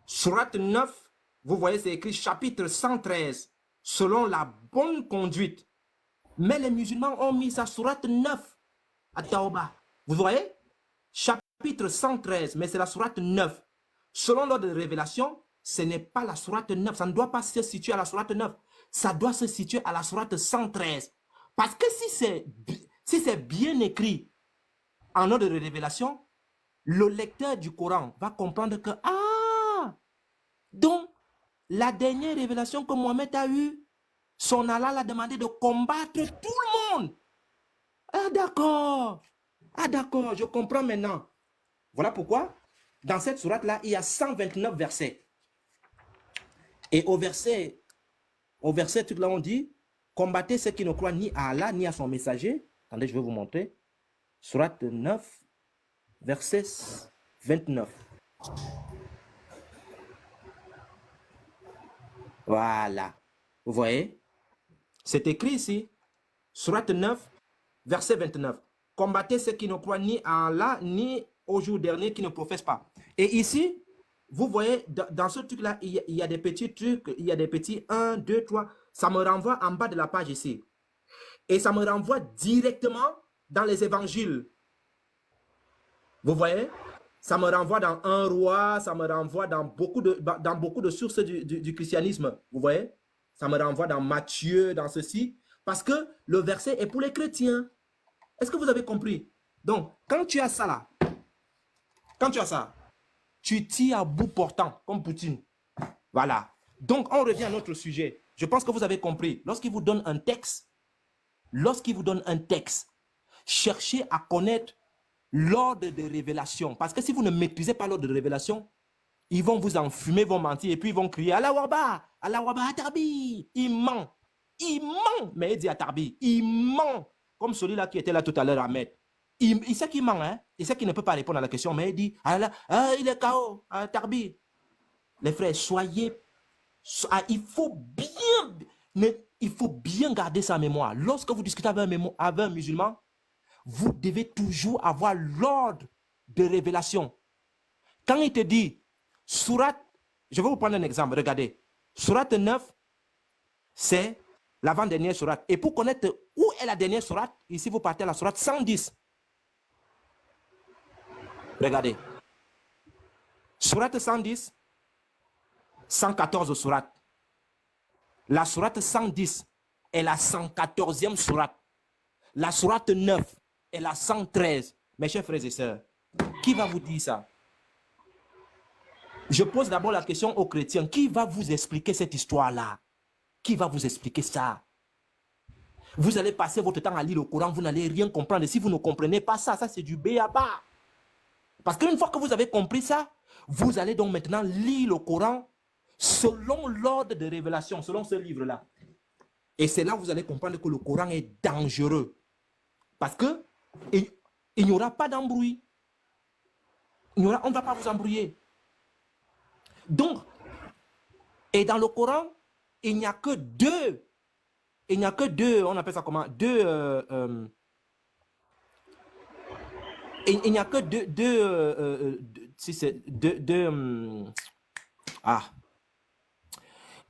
Sourate 9, vous voyez, c'est écrit chapitre 113, selon la bonne conduite. Mais les musulmans ont mis ça sourate 9 à Taouba. Vous voyez? Chapitre 113, mais c'est la sourate 9. Selon l'ordre de révélation, ce n'est pas la sourate 9. Ça ne doit pas se situer à la sourate 9. Ça doit se situer à la sourate 113. Parce que si c'est bien écrit en ordre de révélation, le lecteur du Coran va comprendre que, donc, la dernière révélation que Mohamed a eue, son Allah l'a demandé de combattre tout le monde. Ah d'accord, je comprends maintenant. Voilà pourquoi, dans cette sourate-là, il y a 129 versets. Et au verset, tout là, on dit, combattez ceux qui ne croient ni à Allah, ni à son messager. Attendez, je vais vous montrer. Sourate 9, verset 29. Voilà. Vous voyez? C'est écrit ici. Sourate 9, verset 29. Combattez ceux qui ne croient ni à Allah, ni au jour dernier, qui ne professent pas. Et ici, vous voyez, dans ce truc-là, il y a des petits trucs, il y a des petits 1, 2, 3. Ça me renvoie en bas de la page ici. Et ça me renvoie directement dans les évangiles. Vous voyez? Ça me renvoie dans un roi, ça me renvoie dans beaucoup de sources du christianisme. Vous voyez? Ça me renvoie dans Matthieu, dans ceci. Parce que le verset est pour les chrétiens. Est-ce que vous avez compris? Donc, quand tu as ça là, tu tires à bout portant, comme Poutine. Voilà. Donc, on revient à notre sujet. Je pense que vous avez compris. Lorsqu'il vous donne un texte, cherchez à connaître l'ordre de révélation. Parce que si vous ne maîtrisez pas l'ordre de révélation, ils vont vous enfumer, vont mentir, et puis ils vont crier Allah Waba, Atarbi. Il ment. Mais il dit Atarbi. Il ment. Comme celui-là qui était là tout à l'heure, Ahmed. Il sait qu'il ment, hein. Il sait qu'il ne peut pas répondre à la question, mais il dit il est KO, Atarbi. Les frères, il faut bien garder sa mémoire. Lorsque vous discutez avec un musulman, vous devez toujours avoir l'ordre de révélation. Quand il te dit sourate, je vais vous prendre un exemple, regardez. Sourate 9, c'est l'avant-dernière sourate. Et pour connaître où est la dernière sourate, ici vous partez à la sourate 110. Regardez. Sourate 110, 114 sourate. La sourate 110 est la 114e sourate. La sourate 9 est la 113. Mes chers frères et sœurs, qui va vous dire ça? Je pose d'abord la question aux chrétiens. Qui va vous expliquer cette histoire-là? Qui va vous expliquer ça? Vous allez passer votre temps à lire le Coran, vous n'allez rien comprendre. Et si vous ne comprenez pas ça, ça c'est du b.a.-ba. Parce qu'une fois que vous avez compris ça, vous allez donc maintenant lire le Coran selon l'ordre de révélation, selon ce livre-là. Et c'est là que vous allez comprendre que le Coran est dangereux. Parce que il n'y aura pas d'embrouille. On ne va pas vous embrouiller. Donc, et dans le Coran, il n'y a que deux. Il n'y a que deux, on appelle ça comment? Il n'y a que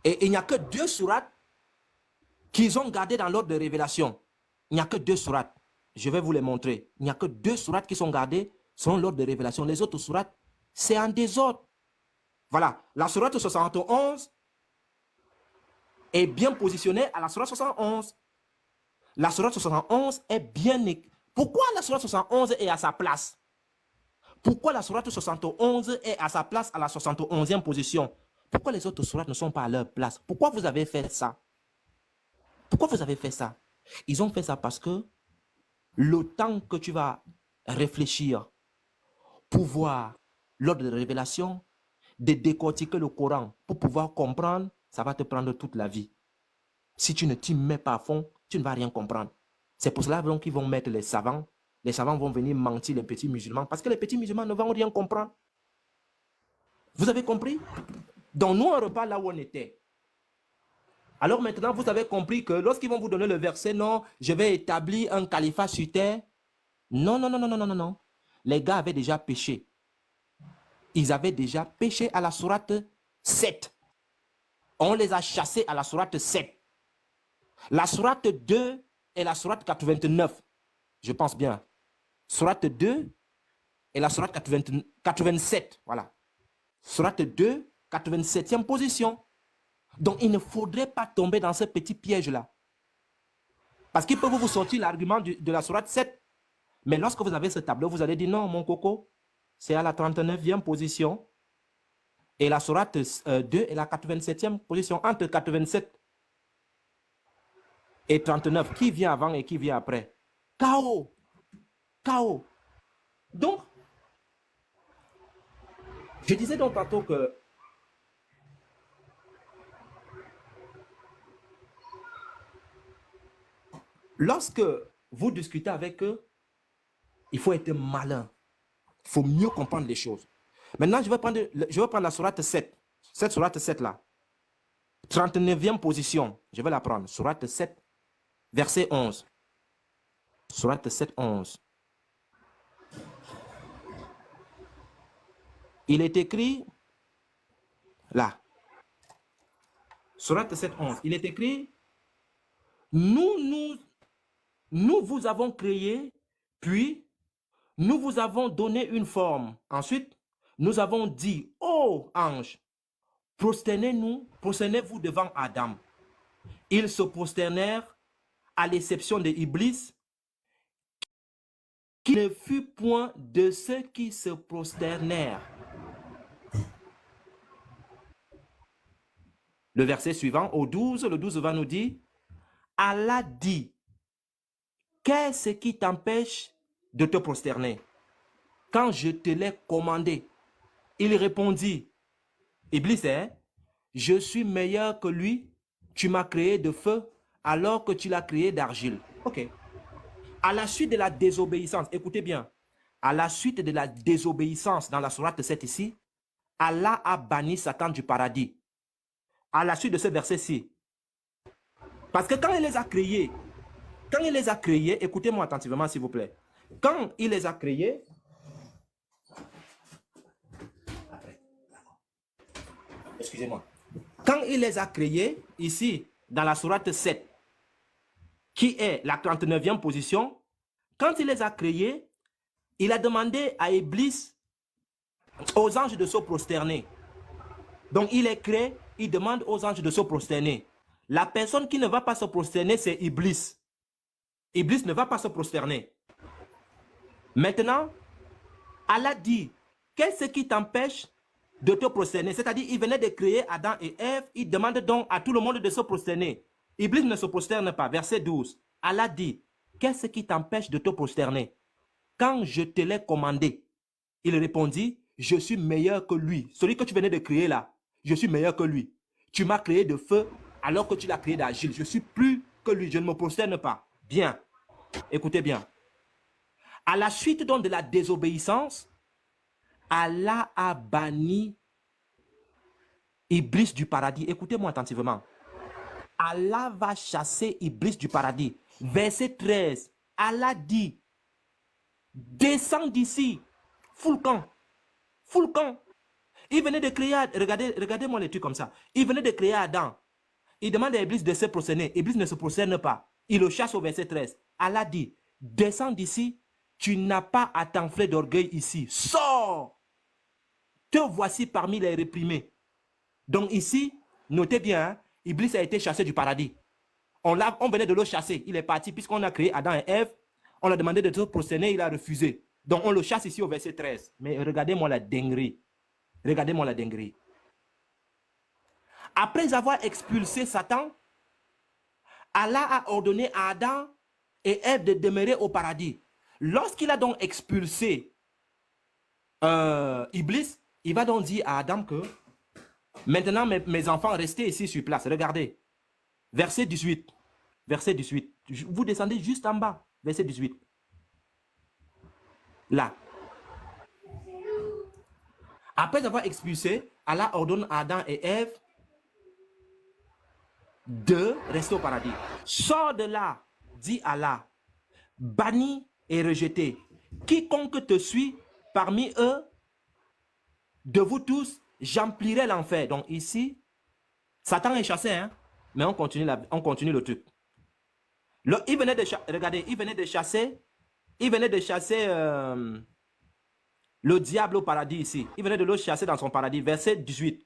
et il n'y a que deux sourates qu'ils ont gardées dans l'ordre de révélation. Il n'y a que deux sourates. Je vais vous les montrer. Il n'y a que deux sourates qui sont gardées selon l'ordre de révélation. Les autres sourates, c'est en désordre. Voilà, la sourate 71 est bien positionnée à la sourate 71. La sourate 71 est bien... Pourquoi la sourate 71 est à sa place? Pourquoi la sourate 71 est à sa place à la 71e position? Pourquoi les autres sourates ne sont pas à leur place? Pourquoi vous avez fait ça? Pourquoi vous avez fait ça? Ils ont fait ça parce que le temps que tu vas réfléchir pour voir l'ordre de révélation, de décortiquer le Coran pour pouvoir comprendre, ça va te prendre toute la vie. Si tu ne t'y mets pas à fond, tu ne vas rien comprendre. C'est pour cela qu'ils vont mettre les savants. Les savants vont venir mentir les petits musulmans parce que les petits musulmans ne vont rien comprendre. Vous avez compris? Donc nous, on repart là où on était. Alors maintenant, vous avez compris que lorsqu'ils vont vous donner le verset, non, je vais établir un califat sur terre. Non, non, non, non, non, non, non. Les gars avaient déjà péché. Ils avaient déjà péché à la sourate 7. On les a chassés à la sourate 7. La sourate 2 et la sourate 89. Je pense bien. Sourate 2 et la sourate 87. Voilà. Sourate 2, 87e position. Donc, il ne faudrait pas tomber dans ce petit piège-là. Parce qu'ils peuvent vous sortir l'argument de la sourate 7. Mais lorsque vous avez ce tableau, vous allez dire non, mon coco, c'est à la 39e position. Et la sourate 2 est la 87e position. Entre 87 et 39, qui vient avant et qui vient après? Chaos. Chaos. Donc, je disais donc tantôt que lorsque vous discutez avec eux, il faut être malin. Il faut mieux comprendre les choses. Maintenant, je vais prendre la sourate 7. Cette sourate 7 là. 39e position. Je vais la prendre. Sourate 7, verset 11. Sourate 7, 11. Il est écrit là. Sourate 7, 11. Il est écrit: nous vous avons créé, puis nous vous avons donné une forme. Ensuite, nous avons dit: ô ange, prosternez-vous devant Adam. Ils se prosternèrent, à l'exception de Iblis, qui ne fut point de ceux qui se prosternèrent. Le verset suivant, au 12, le 12 va nous dire: Allah dit, qu'est-ce qui t'empêche de te prosterner quand je te l'ai commandé? Il répondit, Iblis, je suis meilleur que lui, tu m'as créé de feu alors que tu l'as créé d'argile. Ok. À la suite de la désobéissance, écoutez bien, à la suite de la désobéissance dans la sourate 7 ici, Allah a banni Satan du paradis. À la suite de ce verset-ci. Parce que quand il les a créés, écoutez-moi attentivement s'il vous plaît. Quand il les a créés, excusez-moi. Quand il les a créés, ici, dans la sourate 7, qui est la 39e position, quand il les a créés, il a demandé à Iblis, aux anges de se prosterner. Donc il est créé, il demande aux anges de se prosterner. La personne qui ne va pas se prosterner, c'est Iblis. Iblis ne va pas se prosterner. Maintenant, Allah dit, qu'est-ce qui t'empêche de te prosterner. C'est-à-dire, il venait de créer Adam et Ève. Il demande donc à tout le monde de se prosterner. Iblis ne se prosterne pas. Verset 12. Allah dit, qu'est-ce qui t'empêche de te prosterner? Quand je te l'ai commandé, il répondit, je suis meilleur que lui. Celui que tu venais de créer là, je suis meilleur que lui. Tu m'as créé de feu alors que tu l'as créé d'argile. Je suis plus que lui, je ne me prosterne pas. Bien, écoutez bien. À la suite donc de la désobéissance, Allah a banni Iblis du paradis. Écoutez-moi attentivement. Allah va chasser Iblis du paradis. Verset 13. Allah dit, descends d'ici. Full camp. Full camp. Il venait de créer, regardez-moi les trucs comme ça. Il venait de créer Adam. Il demande à Iblis de se prosterner. Iblis ne se prosterne pas. Il le chasse au verset 13. Allah dit, descends d'ici. Tu n'as pas à t'enfler d'orgueil ici. Sors. Te voici parmi les réprimés. Donc ici, notez bien, hein, Iblis a été chassé du paradis. On venait de le chasser. Il est parti puisqu'on a créé Adam et Ève. On a demandé de se prosterner, il a refusé. Donc on le chasse ici au verset 13. Mais regardez-moi la dinguerie. Regardez-moi la dinguerie. Après avoir expulsé Satan, Allah a ordonné à Adam et Ève de demeurer au paradis. Lorsqu'il a donc expulsé Iblis, il va donc dire à Adam que maintenant mes enfants, restez ici sur place. Regardez. Verset 18. Verset 18. Vous descendez juste en bas. Verset 18. Là. Après avoir expulsé, Allah ordonne à Adam et Ève de rester au paradis. Sors de là, dit Allah, banni et rejeté. Quiconque te suit parmi eux, de vous tous, j'emplirai l'enfer. Donc ici, Satan est chassé, hein? Mais on continue le truc. Il venait de regardez, il venait de chasser le diable au paradis ici. Il venait de le chasser dans son paradis. Verset 18.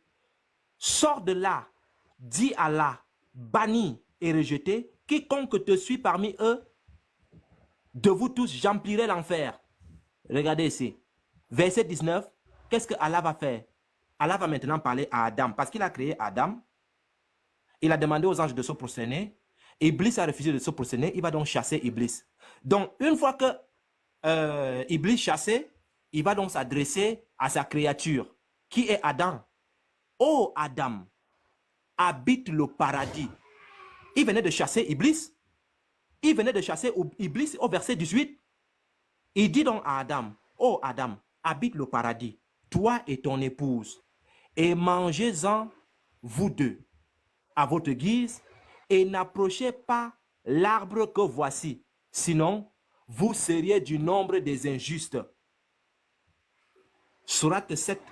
Sors de là, dit Allah, banni et rejeté, quiconque te suit parmi eux, de vous tous, j'emplirai l'enfer. Regardez ici. Verset 19. Qu'est-ce que Allah va faire? Allah va maintenant parler à Adam. Parce qu'il a créé Adam. Il a demandé aux anges de se prosterner. Iblis a refusé de se prosterner. Il va donc chasser Iblis. Donc, une fois que Iblis chassé, il va donc s'adresser à sa créature, qui est Adam. Oh Adam, habite le paradis. Il venait de chasser Iblis. Il venait de chasser Iblis au verset 18. Il dit donc à Adam, oh Adam, habite le paradis, toi et ton épouse, et mangez-en, vous deux, à votre guise, et n'approchez pas l'arbre que voici, sinon vous seriez du nombre des injustes. Sourate 7,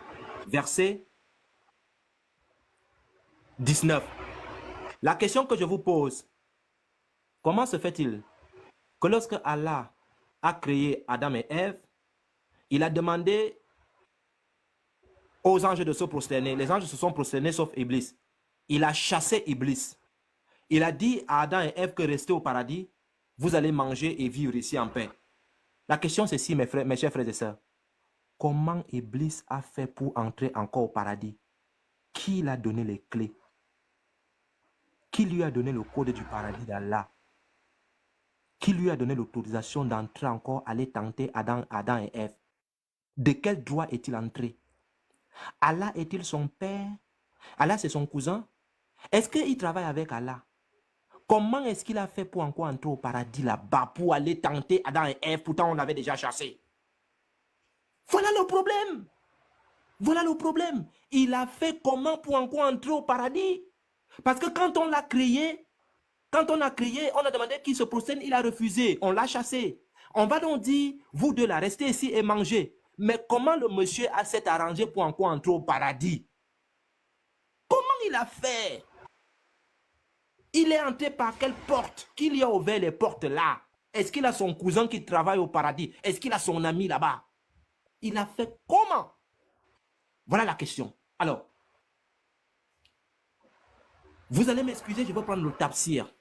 verset 19. La question que je vous pose, comment se fait-il que lorsque Allah a créé Adam et Ève, il a demandé aux anges de se prosterner. Les anges se sont prosternés sauf Iblis. Il a chassé Iblis. Il a dit à Adam et Ève que restez au paradis, vous allez manger et vivre ici en paix. La question c'est si, mes chers frères et sœurs, comment Iblis a fait pour entrer encore au paradis? Qui lui a donné les clés? Qui lui a donné le code du paradis d'Allah? Qui lui a donné l'autorisation d'entrer encore, aller tenter Adam et Ève? De quel droit est-il entré? Allah est-il son père? Allah c'est son cousin? Est-ce qu'il travaille avec Allah? Comment est-ce qu'il a fait pour encore entrer au paradis là-bas, pour aller tenter Adam et Ève? Pourtant on l'avait déjà chassé. Voilà le problème. Voilà le problème. Il a fait comment pour encore entrer au paradis? Parce que quand on l'a créé, on a demandé qu'il se prosterne, il a refusé, on l'a chassé. On va donc dire, vous deux là, restez ici et mangez. Mais comment le monsieur s'est arrangé pour encore entrer au paradis? Comment il a fait? Il est entré par quelle porte? Qui lui a ouvert les portes là? Est-ce qu'il a son cousin qui travaille au paradis? Est-ce qu'il a son ami là-bas? Il a fait comment? Voilà la question. Alors, vous allez m'excuser, je vais prendre le tafsir.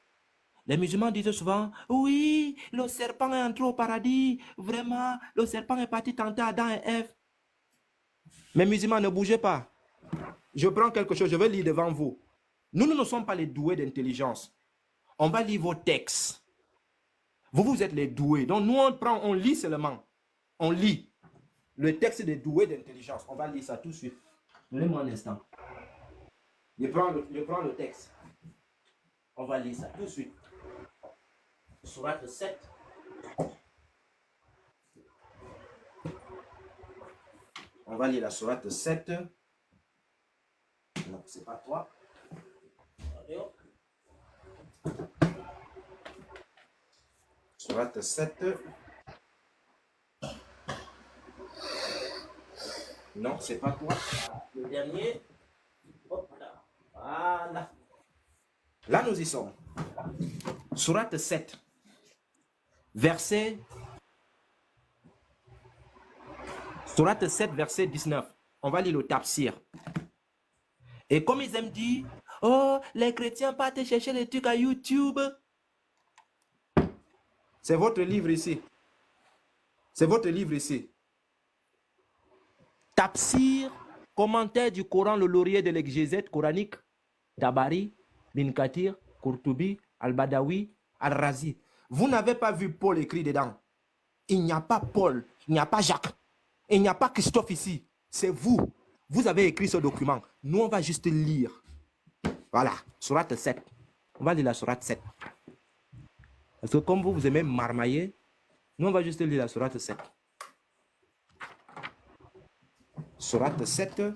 Les musulmans disent souvent, oui, le serpent est entré au paradis. Vraiment, le serpent est parti tenter Adam et Ève. Mes musulmans, ne bougez pas. Je prends quelque chose, je vais lire devant vous. Nous ne sommes pas les doués d'intelligence. On va lire vos textes. Vous êtes les doués. Donc nous, on lit seulement. On lit. Le texte des doués d'intelligence. On va lire ça tout de suite. Donnez-moi un instant. Je prends le texte. On va lire ça tout de suite. Sourate 7. On va lire la sourate 7. Non, c'est pas toi. Sourate 7. Non, c'est pas toi. Le dernier. Hop là. Voilà. Là, nous y sommes. Sourate 7. Verset. Sourate 7, verset 19. On va lire le tafsir. Et comme ils aiment dire, oh, les chrétiens partent chercher les trucs à YouTube. C'est votre livre ici. C'est votre livre ici. Tafsir, commentaire du Coran, le laurier de l'exégèse coranique, Tabari, Bin Kathir, Qurtubi, Al-Badawi, Al-Razi. Vous n'avez pas vu Paul écrit dedans. Il n'y a pas Paul, il n'y a pas Jacques, il n'y a pas Christophe ici. C'est vous. Vous avez écrit ce document. Nous, on va juste lire. Voilà, sourate 7. On va lire la sourate 7. Parce que comme vous aimez marmailler, nous, on va juste lire la sourate 7. Sourate 7. Il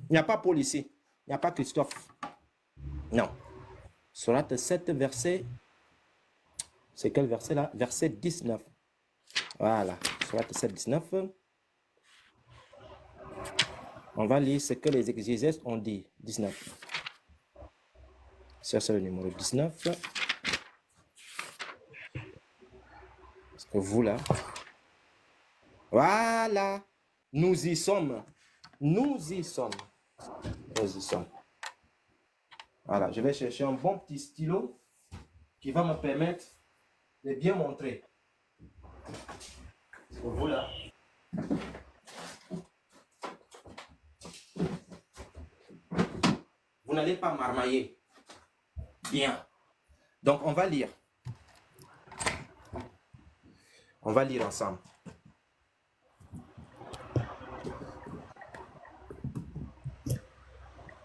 n'y a pas Paul ici. Il n'y a pas Christophe. Non. Sourate 7, verset... C'est quel verset là? Verset 19. Voilà. Sourate 7, 19. On va lire ce que les exégètes ont dit. 19. Ça, c'est le numéro 19. Parce que vous là... Voilà. Nous y sommes. Nous y sommes. Nous y sommes. Voilà. Je vais chercher un bon petit stylo qui va me permettre de bien montrer. Parce que vous là... Vous n'allez pas marmailler. Bien. Donc, on va lire. On va lire ensemble.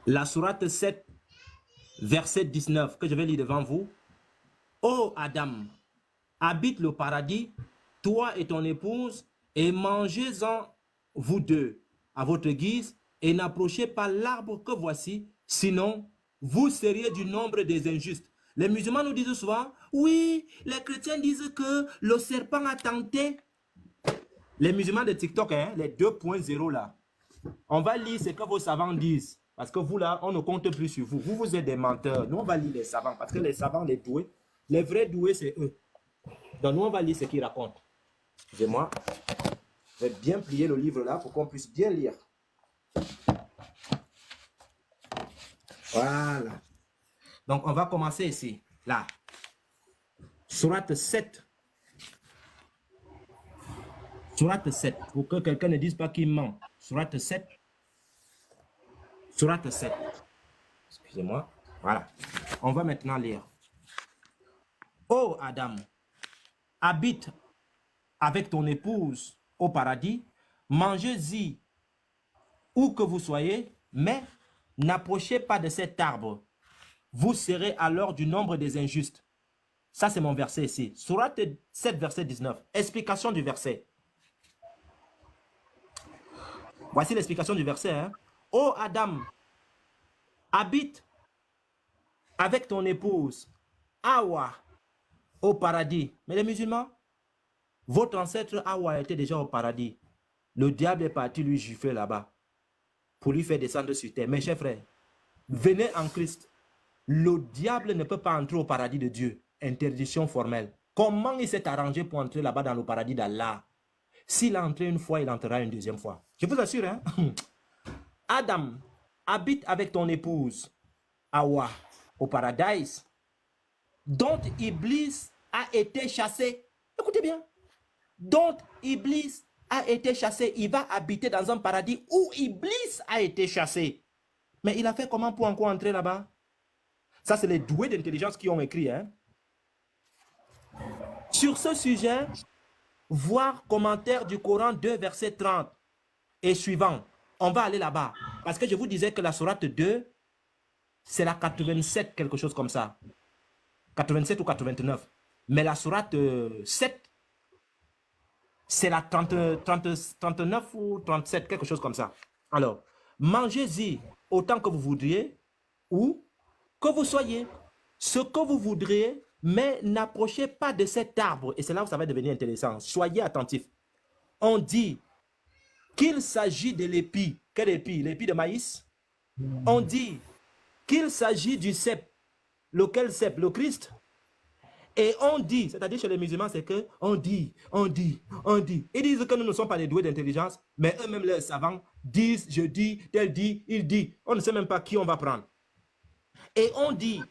La sourate 7, verset 19, que je vais lire devant vous. Ô Adam, habite le paradis, toi et ton épouse, et mangez-en vous deux, à votre guise, et n'approchez pas l'arbre que voici, sinon vous seriez du nombre des injustes. Les musulmans nous disent souvent, oui, les chrétiens disent que le serpent a tenté. Les musulmans de TikTok, hein, les 2.0 là, on va lire ce que vos savants disent. Parce que vous là, on ne compte plus sur vous. Vous êtes des menteurs. Nous, on va lire les savants. Parce que les savants, les doués, les vrais doués, c'est eux. Donc, nous, on va lire ce qu'ils racontent. Excusez-moi. Je vais bien plier le livre là pour qu'on puisse bien lire. Voilà. Donc, on va commencer ici. Là. Sourate 7. Sourate 7. Pour que quelqu'un ne dise pas qu'il ment. Sourate 7. Sourate 7. Excusez-moi. Voilà. On va maintenant lire. Ô Adam, habite avec ton épouse au paradis, mangez-y où que vous soyez, mais n'approchez pas de cet arbre. Vous serez alors du nombre des injustes. Ça, c'est mon verset ici. Sourate 7, verset 19. Explication du verset. Voici l'explication du verset. Hein? Ô Adam, habite avec ton épouse, Hawa, au paradis. Mais les musulmans, votre ancêtre Hawa était déjà au paradis. Le diable est parti lui gifler là-bas pour lui faire descendre sur terre. Mes chers frères, venez en Christ. Le diable ne peut pas entrer au paradis de Dieu. Interdiction formelle. Comment il s'est arrangé pour entrer là-bas dans le paradis d'Allah? S'il a entré une fois, il entrera une deuxième fois. Je vous assure, hein? Adam, habite avec ton épouse, Hawa, au paradis, dont Iblis a été chassé. Écoutez bien. Dont Iblis a été chassé, il va habiter dans un paradis où Iblis a été chassé. Mais il a fait comment pour encore entrer là-bas? Ça, c'est les doués d'intelligence qui ont écrit. Hein? Sur ce sujet, voir commentaire du Coran 2, verset 30 et suivant. On va aller là-bas. Parce que je vous disais que la sourate 2, c'est la 87, quelque chose comme ça. 87 ou 89. Mais la sourate 7, c'est la 39 ou 37, quelque chose comme ça. Alors, mangez-y autant que vous voudriez ou que vous soyez ce que vous voudriez, mais n'approchez pas de cet arbre. Et c'est là où ça va devenir intéressant. Soyez attentifs. On dit qu'il s'agit de l'épi. Quel épi? L'épi de maïs. On dit qu'il s'agit du cep. Lequel cep? Le Christ. Et on dit, c'est-à-dire chez les musulmans, c'est que on dit. Ils disent que nous ne sommes pas des doués d'intelligence, mais eux-mêmes, les savants, disent, je dis, tel dit, il dit. On ne sait même pas qui on va prendre. Et on dit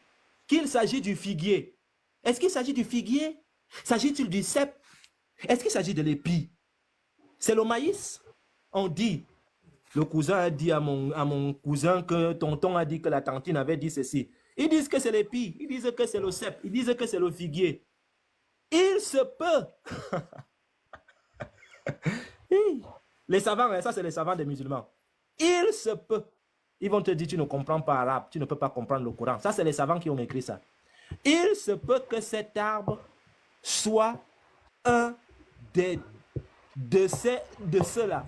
qu'il s'agit du figuier. Est-ce qu'il s'agit du figuier? S'agit-il du cep? Est-ce qu'il s'agit de l'épi? C'est le maïs? On dit, le cousin a dit à mon cousin que tonton a dit que la tantine avait dit ceci. Ils disent que c'est l'épi, ils disent que c'est le cep, ils disent que c'est le figuier. Il se peut. Les savants, ça c'est les savants des musulmans. Il se peut. Ils vont te dire, tu ne comprends pas arabe, tu ne peux pas comprendre le Coran. Ça c'est les savants qui ont écrit ça. Il se peut que cet arbre soit un de ceux-là.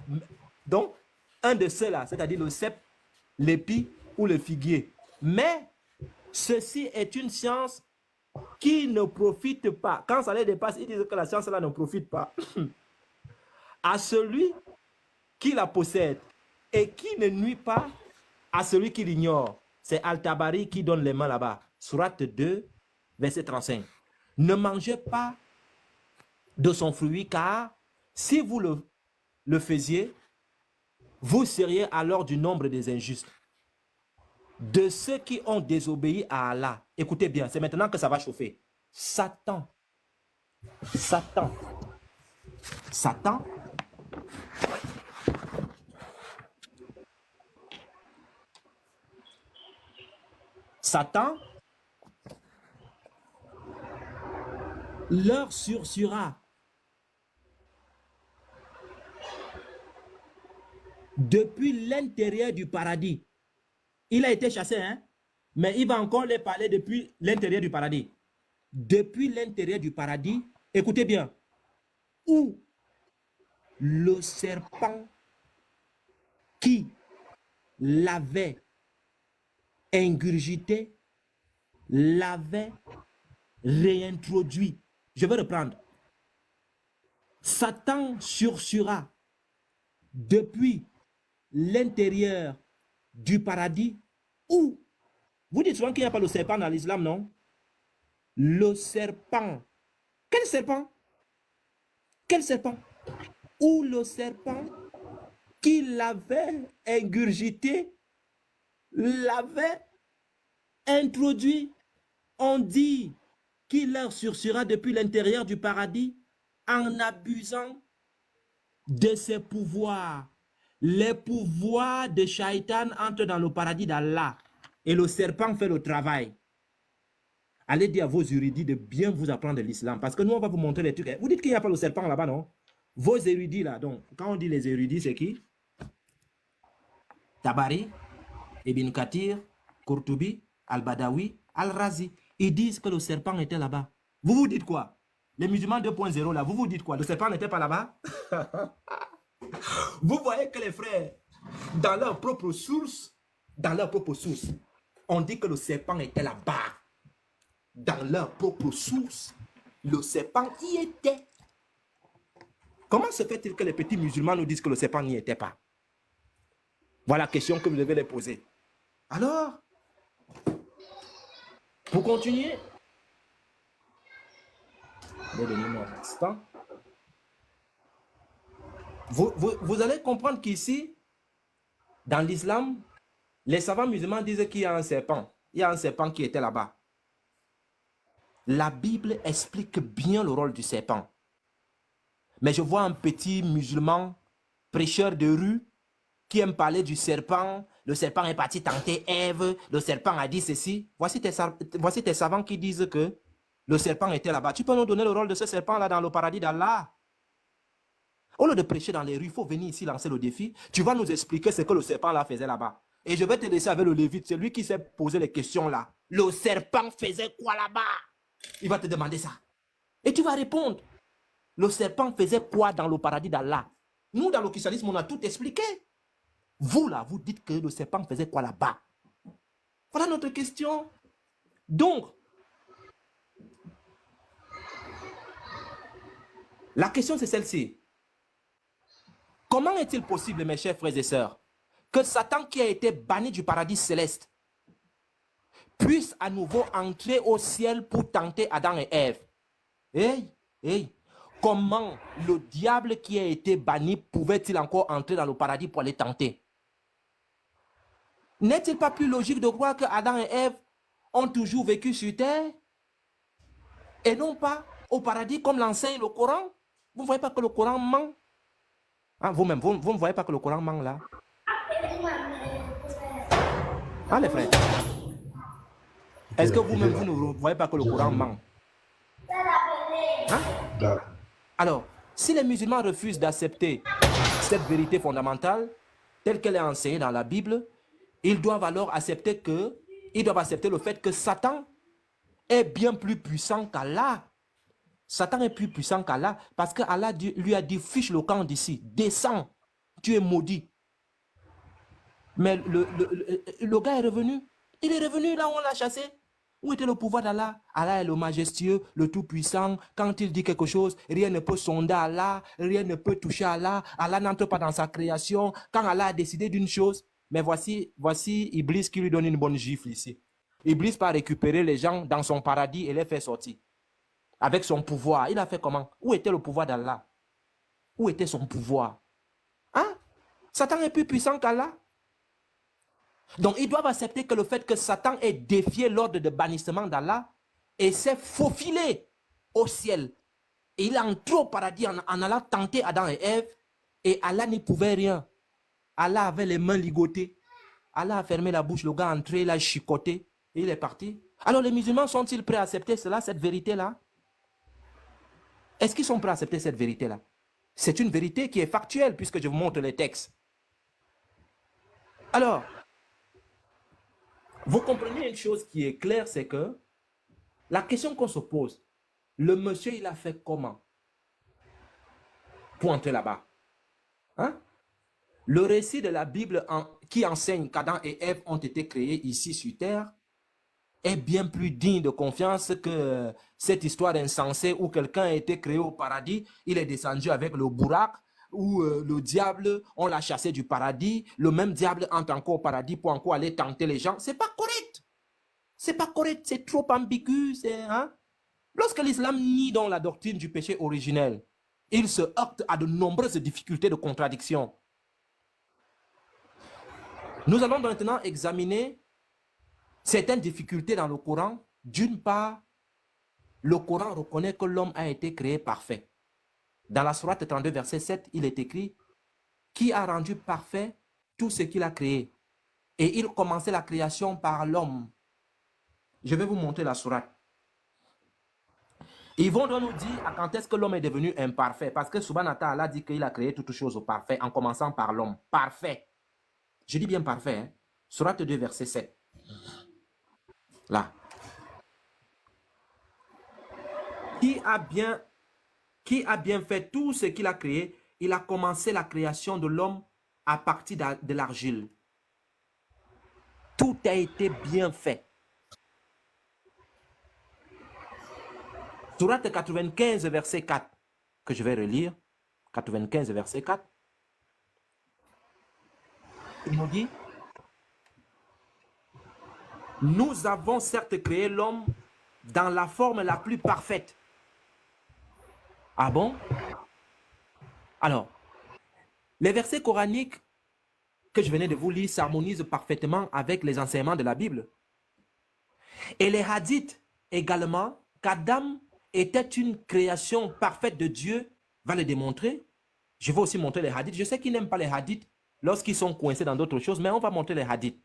Donc, un de ceux-là, c'est-à-dire le cep, l'épi ou le figuier. Mais ceci est une science qui ne profite pas. Quand ça les dépasse, ils disent que la science-là ne profite pas à celui qui la possède et qui ne nuit pas à celui qui l'ignore. C'est Al-Tabari qui donne les mains là-bas. Sourate 2, verset 35. Ne mangez pas de son fruit, car si vous le faisiez, vous seriez alors du nombre des injustes, de ceux qui ont désobéi à Allah. Écoutez bien, c'est maintenant que ça va chauffer. Satan leur susurrera depuis l'intérieur du paradis. Il a été chassé, hein? Mais il va encore les parler depuis l'intérieur du paradis. Depuis l'intérieur du paradis, écoutez bien, où le serpent qui l'avait ingurgité l'avait réintroduit. Je vais reprendre. Satan susurra depuis l'intérieur du paradis où, vous dites souvent qu'il n'y a pas le serpent dans l'islam, non? Le serpent. Quel serpent? Quel serpent? Où le serpent qui l'avait ingurgité l'avait introduit. On dit qu'il leur susurra depuis l'intérieur du paradis en abusant de ses pouvoirs. Les pouvoirs de Shaitan entrent dans le paradis d'Allah et le serpent fait le travail. Allez dire à vos érudits de bien vous apprendre l'islam parce que nous on va vous montrer les trucs. Vous dites qu'il n'y a pas le serpent là-bas, non? Vos érudits là, donc quand on dit les érudits, c'est qui? Tabari, Ibn Kathir, Qurtubi, Al-Badawi, Al-Razi. Ils disent que le serpent était là-bas. Vous vous dites quoi? Les musulmans 2.0 là, vous vous dites quoi? Le serpent n'était pas là-bas? Vous voyez que les frères, dans leur propre source, on dit que le serpent était là-bas. Dans leur propre source, le serpent y était. Comment se fait-il que les petits musulmans nous disent que le serpent n'y était pas? Voilà la question que vous devez les poser. Alors, pour continuer, donnez-moi un instant. Vous allez comprendre qu'ici, dans l'islam, les savants musulmans disent qu'il y a un serpent. Il y a un serpent qui était là-bas. La Bible explique bien le rôle du serpent. Mais je vois un petit musulman, prêcheur de rue, qui aime parler du serpent. Le serpent est parti tenter Ève. Le serpent a dit ceci. Voici tes savants qui disent que le serpent était là-bas. Tu peux nous donner le rôle de ce serpent-là dans le paradis d'Allah? Au lieu de prêcher dans les rues, il faut venir ici lancer le défi. Tu vas nous expliquer ce que le serpent-là faisait là-bas. Et je vais te laisser avec le Lévite. C'est lui qui s'est posé les questions là. Le serpent faisait quoi là-bas? Il va te demander ça. Et tu vas répondre. Le serpent faisait quoi dans le paradis d'Allah? Nous, dans le christianisme, on a tout expliqué. Vous, là, vous dites que le serpent faisait quoi là-bas? Voilà notre question. Donc, la question, c'est celle-ci. Comment est-il possible, mes chers frères et sœurs, que Satan, qui a été banni du paradis céleste, puisse à nouveau entrer au ciel pour tenter Adam et Ève? Hey, comment le diable qui a été banni pouvait-il encore entrer dans le paradis pour aller tenter? N'est-il pas plus logique de croire que Adam et Ève ont toujours vécu sur terre et non pas au paradis comme l'enseigne le Coran? Vous ne voyez pas que le Coran ment? Hein, vous-même, vous ne voyez pas que le Coran ment là? Hein, les frères? Est-ce que vous-même, vous ne voyez pas que le Coran ment? Hein? Alors, si les musulmans refusent d'accepter cette vérité fondamentale, telle qu'elle est enseignée dans la Bible, ils doivent alors accepter le fait que Satan est bien plus puissant qu'Allah. Satan est plus puissant qu'Allah parce qu'Allah lui a dit, fiche le camp d'ici, descends, tu es maudit. Mais le gars est revenu. Il est revenu là où on l'a chassé. Où était le pouvoir d'Allah? Allah est le majestueux, le tout-puissant. Quand il dit quelque chose, rien ne peut sonder Allah, rien ne peut toucher Allah. Allah n'entre pas dans sa création. Quand Allah a décidé d'une chose, mais voici Iblis qui lui donne une bonne gifle ici. Iblis va récupérer les gens dans son paradis et les faire sortir. Avec son pouvoir. Il a fait comment? Où était le pouvoir d'Allah? Où était son pouvoir? Hein? Satan est plus puissant qu'Allah. Donc, ils doivent accepter que le fait que Satan ait défié l'ordre de bannissement d'Allah et s'est faufilé au ciel. Et il est entré au paradis en allant tenter Adam et Ève. Et Allah n'y pouvait rien. Allah avait les mains ligotées. Allah a fermé la bouche. Le gars est entré, il a chicoté. Et il est parti. Alors, les musulmans sont-ils prêts à accepter cela, cette vérité-là? Est-ce qu'ils sont prêts à accepter cette vérité-là? C'est une vérité qui est factuelle puisque je vous montre les textes. Alors, vous comprenez une chose qui est claire, c'est que la question qu'on se pose, le monsieur, il a fait comment pour entrer là-bas? Hein? Le récit de la Bible qui enseigne qu'Adam et Ève ont été créés ici sur terre est bien plus digne de confiance que cette histoire insensée où quelqu'un a été créé au paradis, il est descendu avec le bourak, où le diable, on l'a chassé du paradis, le même diable entre encore au paradis pour encore aller tenter les gens. C'est pas correct. C'est pas correct, c'est trop ambigu. Hein? Lorsque l'islam nie donc la doctrine du péché originel, il se heurte à de nombreuses difficultés de contradiction. Nous allons maintenant examiner certaines difficultés dans le Coran. D'une part, le Coran reconnaît que l'homme a été créé parfait. Dans la sourate 32, verset 7, il est écrit « Qui a rendu parfait tout ce qu'il a créé ?» Et il commençait la création par l'homme. Je vais vous montrer la sourate. Ils vont donc nous dire à quand est-ce que l'homme est devenu imparfait. Parce que Subhanahu wa ta'ala dit qu'il a créé toutes choses au parfait en commençant par l'homme. Parfait. Je dis bien parfait. Hein? Sourate 2, verset 7. Là. Qui a bien fait tout ce qu'il a créé? Il a commencé la création de l'homme à partir de l'argile. Tout a été bien fait. Sourate 95, verset 4, que je vais relire. 95, verset 4. Il nous dit, nous avons certes créé l'homme dans la forme la plus parfaite. Ah bon? Alors, les versets coraniques que je venais de vous lire s'harmonisent parfaitement avec les enseignements de la Bible. Et les hadiths également, qu'Adam était une création parfaite de Dieu, va le démontrer. Je vais aussi montrer les hadiths. Je sais qu'ils n'aiment pas les hadiths lorsqu'ils sont coincés dans d'autres choses, mais on va montrer les hadiths.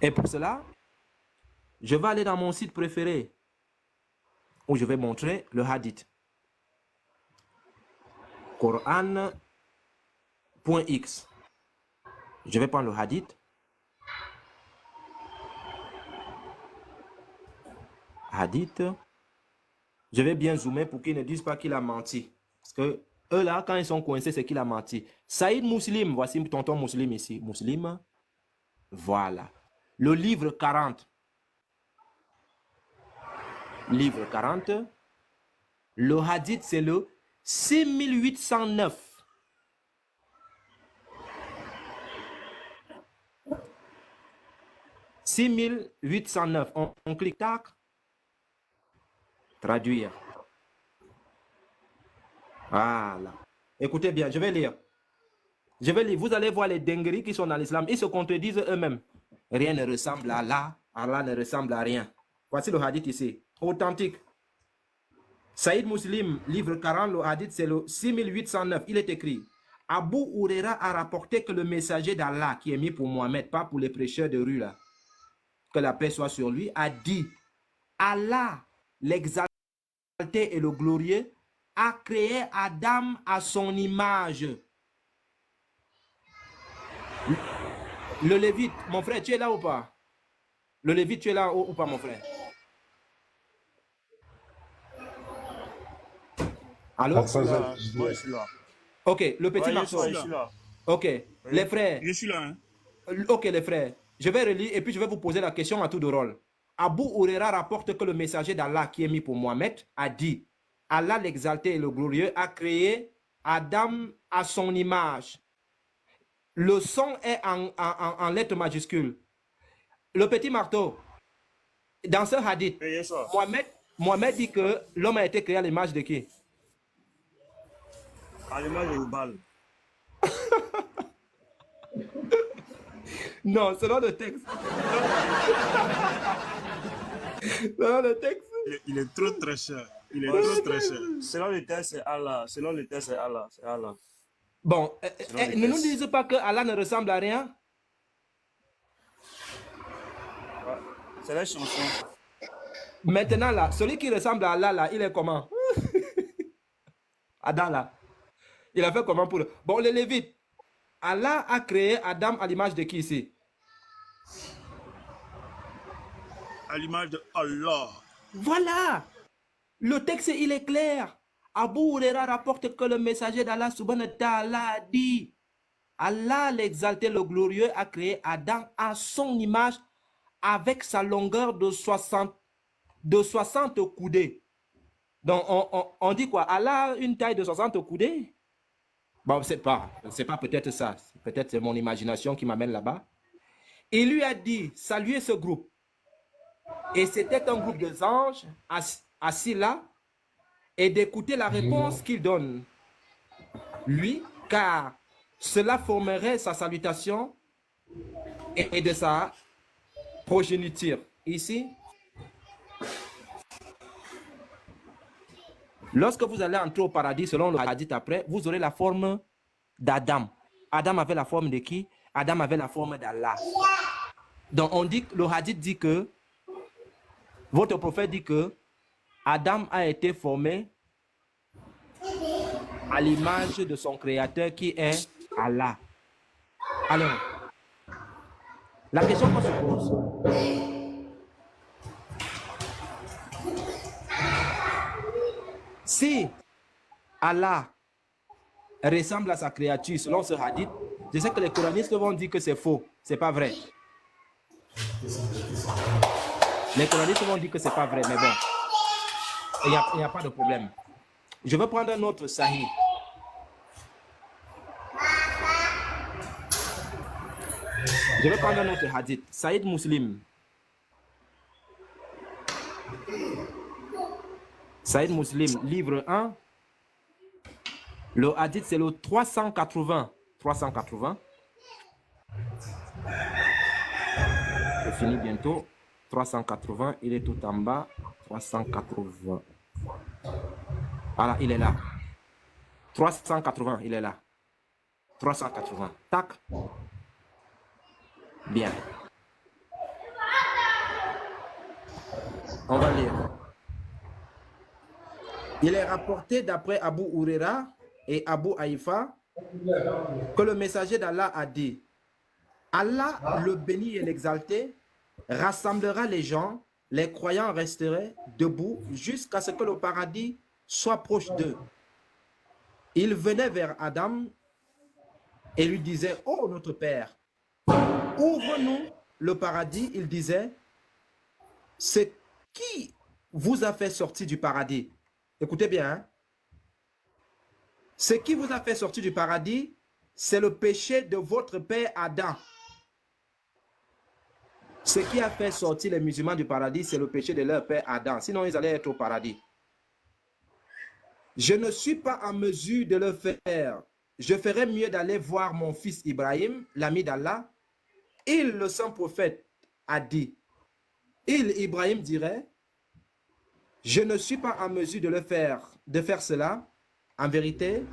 Et pour cela, je vais aller dans mon site préféré où je vais montrer le hadith. Coran.x. Je vais prendre le hadith. Hadith. Je vais bien zoomer pour qu'ils ne disent pas qu'il a menti. Parce que eux là, quand ils sont coincés, c'est qu'il a menti. Saïd Muslim, voici tonton Muslim ici. Muslim. Voilà. Le livre 40. Livre 40. Le hadith, c'est le 6809. 6809. On clique, tac. Traduire. Voilà. Écoutez bien, je vais lire. Je vais lire. Vous allez voir les dingueries qui sont dans l'islam. Ils se contredisent eux-mêmes. Rien ne ressemble à Allah. Allah ne ressemble à rien. Voici le hadith ici. Authentique. Saïd Muslim, livre 40, le hadith, c'est le 6809. Il est écrit: Abu Huraira a rapporté que le messager d'Allah, qui est mis pour Mohammed, pas pour les prêcheurs de rue là, que la paix soit sur lui, a dit: Allah, l'exalté et le glorieux, a créé Adam à son image. Le Lévite, mon frère, tu es là ou pas? Le Lévite, tu es là ou pas, mon frère? Allô? Moi, je suis là. Ok, le petit Ouais, marteau. je suis là. Ok, Oui. les frères. Je suis là. Hein. Ok, les frères. Je vais relire et puis je vais vous poser la question à tour de rôle. Abu Huraira rapporte que le messager d'Allah qui est mis pour Mohammed a dit: Allah l'exalté et le glorieux a créé Adam à son image. Le son est en lettres majuscules. Le petit marteau, dans ce hadith, Oui, je suis là. Mohammed dit que l'homme a été créé à l'image de qui? À l'image de Rubal. Non, selon le texte. Selon le texte. Il est trop très cher. Il est trop très cher. Selon le texte, c'est Allah. Selon le texte, c'est Allah. C'est Allah. Bon, le ne nous texte. disez pas que Allah ne ressemble à rien. Ouais. C'est la chanson. Maintenant, là, celui qui ressemble à Allah, là, il est comment? Adam, là. Il a fait comment pour le... Bon, les Lévites. Allah a créé Adam à l'image de qui ici? À l'image de Allah. Voilà. Le texte, il est clair. Abu Huraira rapporte que le messager d'Allah subhanahu wa ta'ala a dit: Allah l'exalté, le glorieux, a créé Adam à son image avec sa longueur de 60 coudées. Donc, on dit quoi? Allah a une taille de 60 coudées? Bon, c'est pas peut-être ça. Peut-être c'est mon imagination qui m'amène là-bas. Il lui a dit: saluez ce groupe. Et c'était un groupe de anges assis là et d'écouter la réponse qu'il donne. Lui, car cela formerait sa salutation et de sa progéniture. Ici, lorsque vous allez entrer au paradis, selon le hadith après, vous aurez la forme d'Adam. Adam avait la forme de qui? Adam avait la forme d'Allah. Donc, on dit, le hadith dit que, votre prophète dit que Adam a été formé à l'image de son créateur qui est Allah. Alors, la question qu'on se pose, si Allah ressemble à sa créature selon ce hadith, je sais que les coranistes vont dire que c'est faux, c'est pas vrai. Les coranistes vont dire que c'est pas vrai, mais bon, il n'y a pas de problème. Je vais prendre un autre sahih. Je vais prendre un autre hadith. Saïd Muslim. Saïd Muslim, livre 1. Le hadith, c'est le 380. 380. Je finis bientôt. 380, il est tout en bas. 380. Voilà, il est là. 380, il est là. 380. Tac. Bien. On va lire. Il est rapporté d'après Abu Huraira et Abu Haïfa que le messager d'Allah a dit: Allah, le béni et l'exalté, rassemblera les gens, les croyants resteraient debout jusqu'à ce que le paradis soit proche d'eux. Il venait vers Adam et lui disait: oh notre Père, ouvre-nous le paradis. Il disait: c'est qui vous a fait sortir du paradis? Écoutez bien, hein? Ce qui vous a fait sortir du paradis, c'est le péché de votre père Adam. Ce qui a fait sortir les musulmans du paradis, c'est le péché de leur père Adam. Sinon, ils allaient être au paradis. Je ne suis pas en mesure de le faire. Je ferais mieux d'aller voir mon fils Ibrahim, l'ami d'Allah. Il, le saint prophète, a dit. Ibrahim dirait: je ne suis pas en mesure de faire cela. En vérité,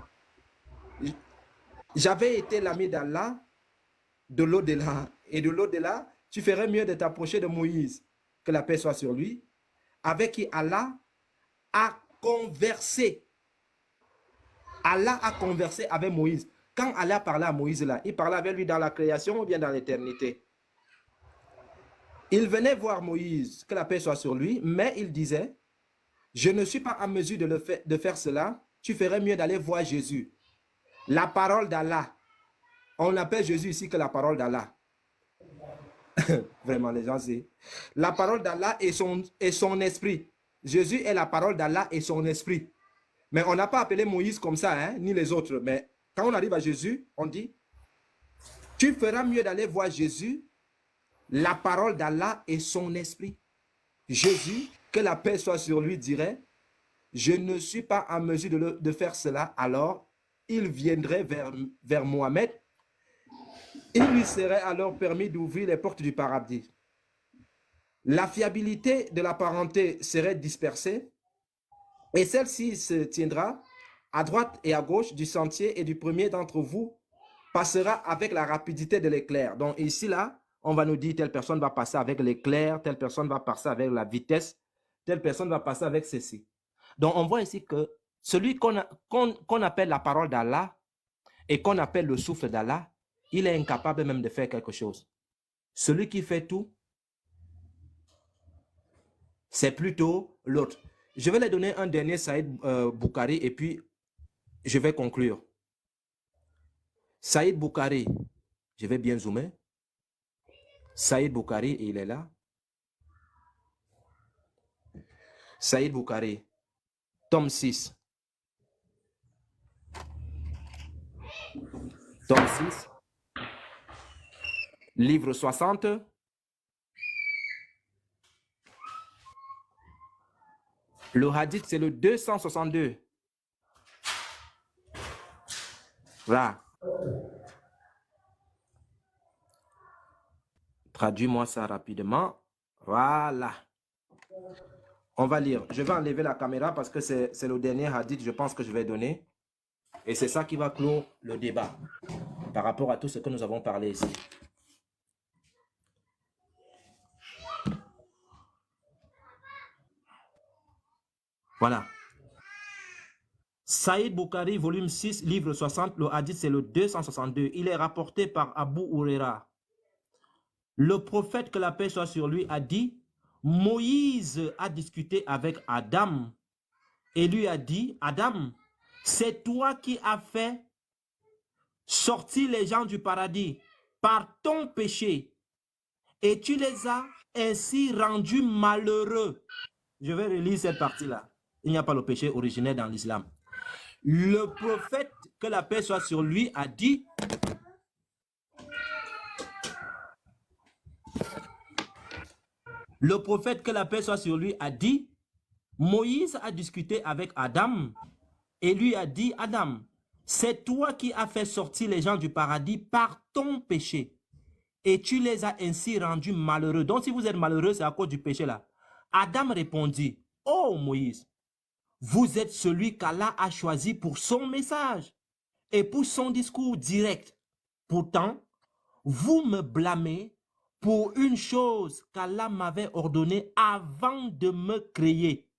j'avais été l'ami d'Allah de l'au-delà. Et de l'au-delà, tu ferais mieux de t'approcher de Moïse, que la paix soit sur lui, avec qui Allah a conversé. Allah a conversé avec Moïse. Quand Allah parlait à Moïse là, il parlait avec lui dans la création ou bien dans l'éternité. Il venait voir Moïse, que la paix soit sur lui, mais il disait: je ne suis pas en mesure de faire cela. Tu ferais mieux d'aller voir Jésus. La parole d'Allah. On appelle Jésus ici que la parole d'Allah. Vraiment, les gens, c'est la parole d'Allah et son esprit. Jésus est la parole d'Allah et son esprit. Mais on n'a pas appelé Moïse comme ça, hein, ni les autres. Mais quand on arrive à Jésus, on dit: tu feras mieux d'aller voir Jésus, la parole d'Allah et son esprit. Jésus, que la paix soit sur lui, dirait: je ne suis pas en mesure de faire cela. Alors, il viendrait vers Mohamed. Il lui serait alors permis d'ouvrir les portes du paradis. La fiabilité de la parenté serait dispersée et celle-ci se tiendra à droite et à gauche du sentier et du premier d'entre vous passera avec la rapidité de l'éclair. Donc ici, là, on va nous dire: telle personne va passer avec l'éclair, telle personne va passer avec la vitesse, telle personne va passer avec ceci. Donc on voit ici que celui qu'on appelle la parole d'Allah et qu'on appelle le souffle d'Allah, il est incapable même de faire quelque chose. Celui qui fait tout, c'est plutôt l'autre. Je vais les donner un dernier Saïd Bukhari et puis je vais conclure. Saïd Bukhari, je vais bien zoomer. Saïd Bukhari, il est là. Saïd Bukhari, tome 6. Tome 6. Livre 60. Le hadith, c'est le 262. Voilà. Traduis-moi ça rapidement. Voilà. On va lire. Je vais enlever la caméra parce que c'est le dernier hadith, je pense, que je vais donner. Et c'est ça qui va clore le débat par rapport à tout ce que nous avons parlé ici. Voilà. Saïd Bukhari, volume 6, livre 60, le hadith, c'est le 262. Il est rapporté par Abu Huraira. Le prophète, que la paix soit sur lui, a dit: Moïse a discuté avec Adam et lui a dit: Adam, c'est toi qui as fait sortir les gens du paradis par ton péché et tu les as ainsi rendus malheureux. Je vais relire cette partie-là. Il n'y a pas le péché originaire dans l'islam. Le prophète, que la paix soit sur lui, a dit: le prophète, que la paix soit sur lui, a dit: Moïse a discuté avec Adam et lui a dit: Adam, c'est toi qui as fait sortir les gens du paradis par ton péché et tu les as ainsi rendus malheureux. Donc si vous êtes malheureux, c'est à cause du péché là. Adam répondit: oh Moïse, vous êtes celui qu'Allah a choisi pour son message et pour son discours direct. Pourtant, vous me blâmez pour une chose qu'Allah m'avait ordonnée avant de me créer.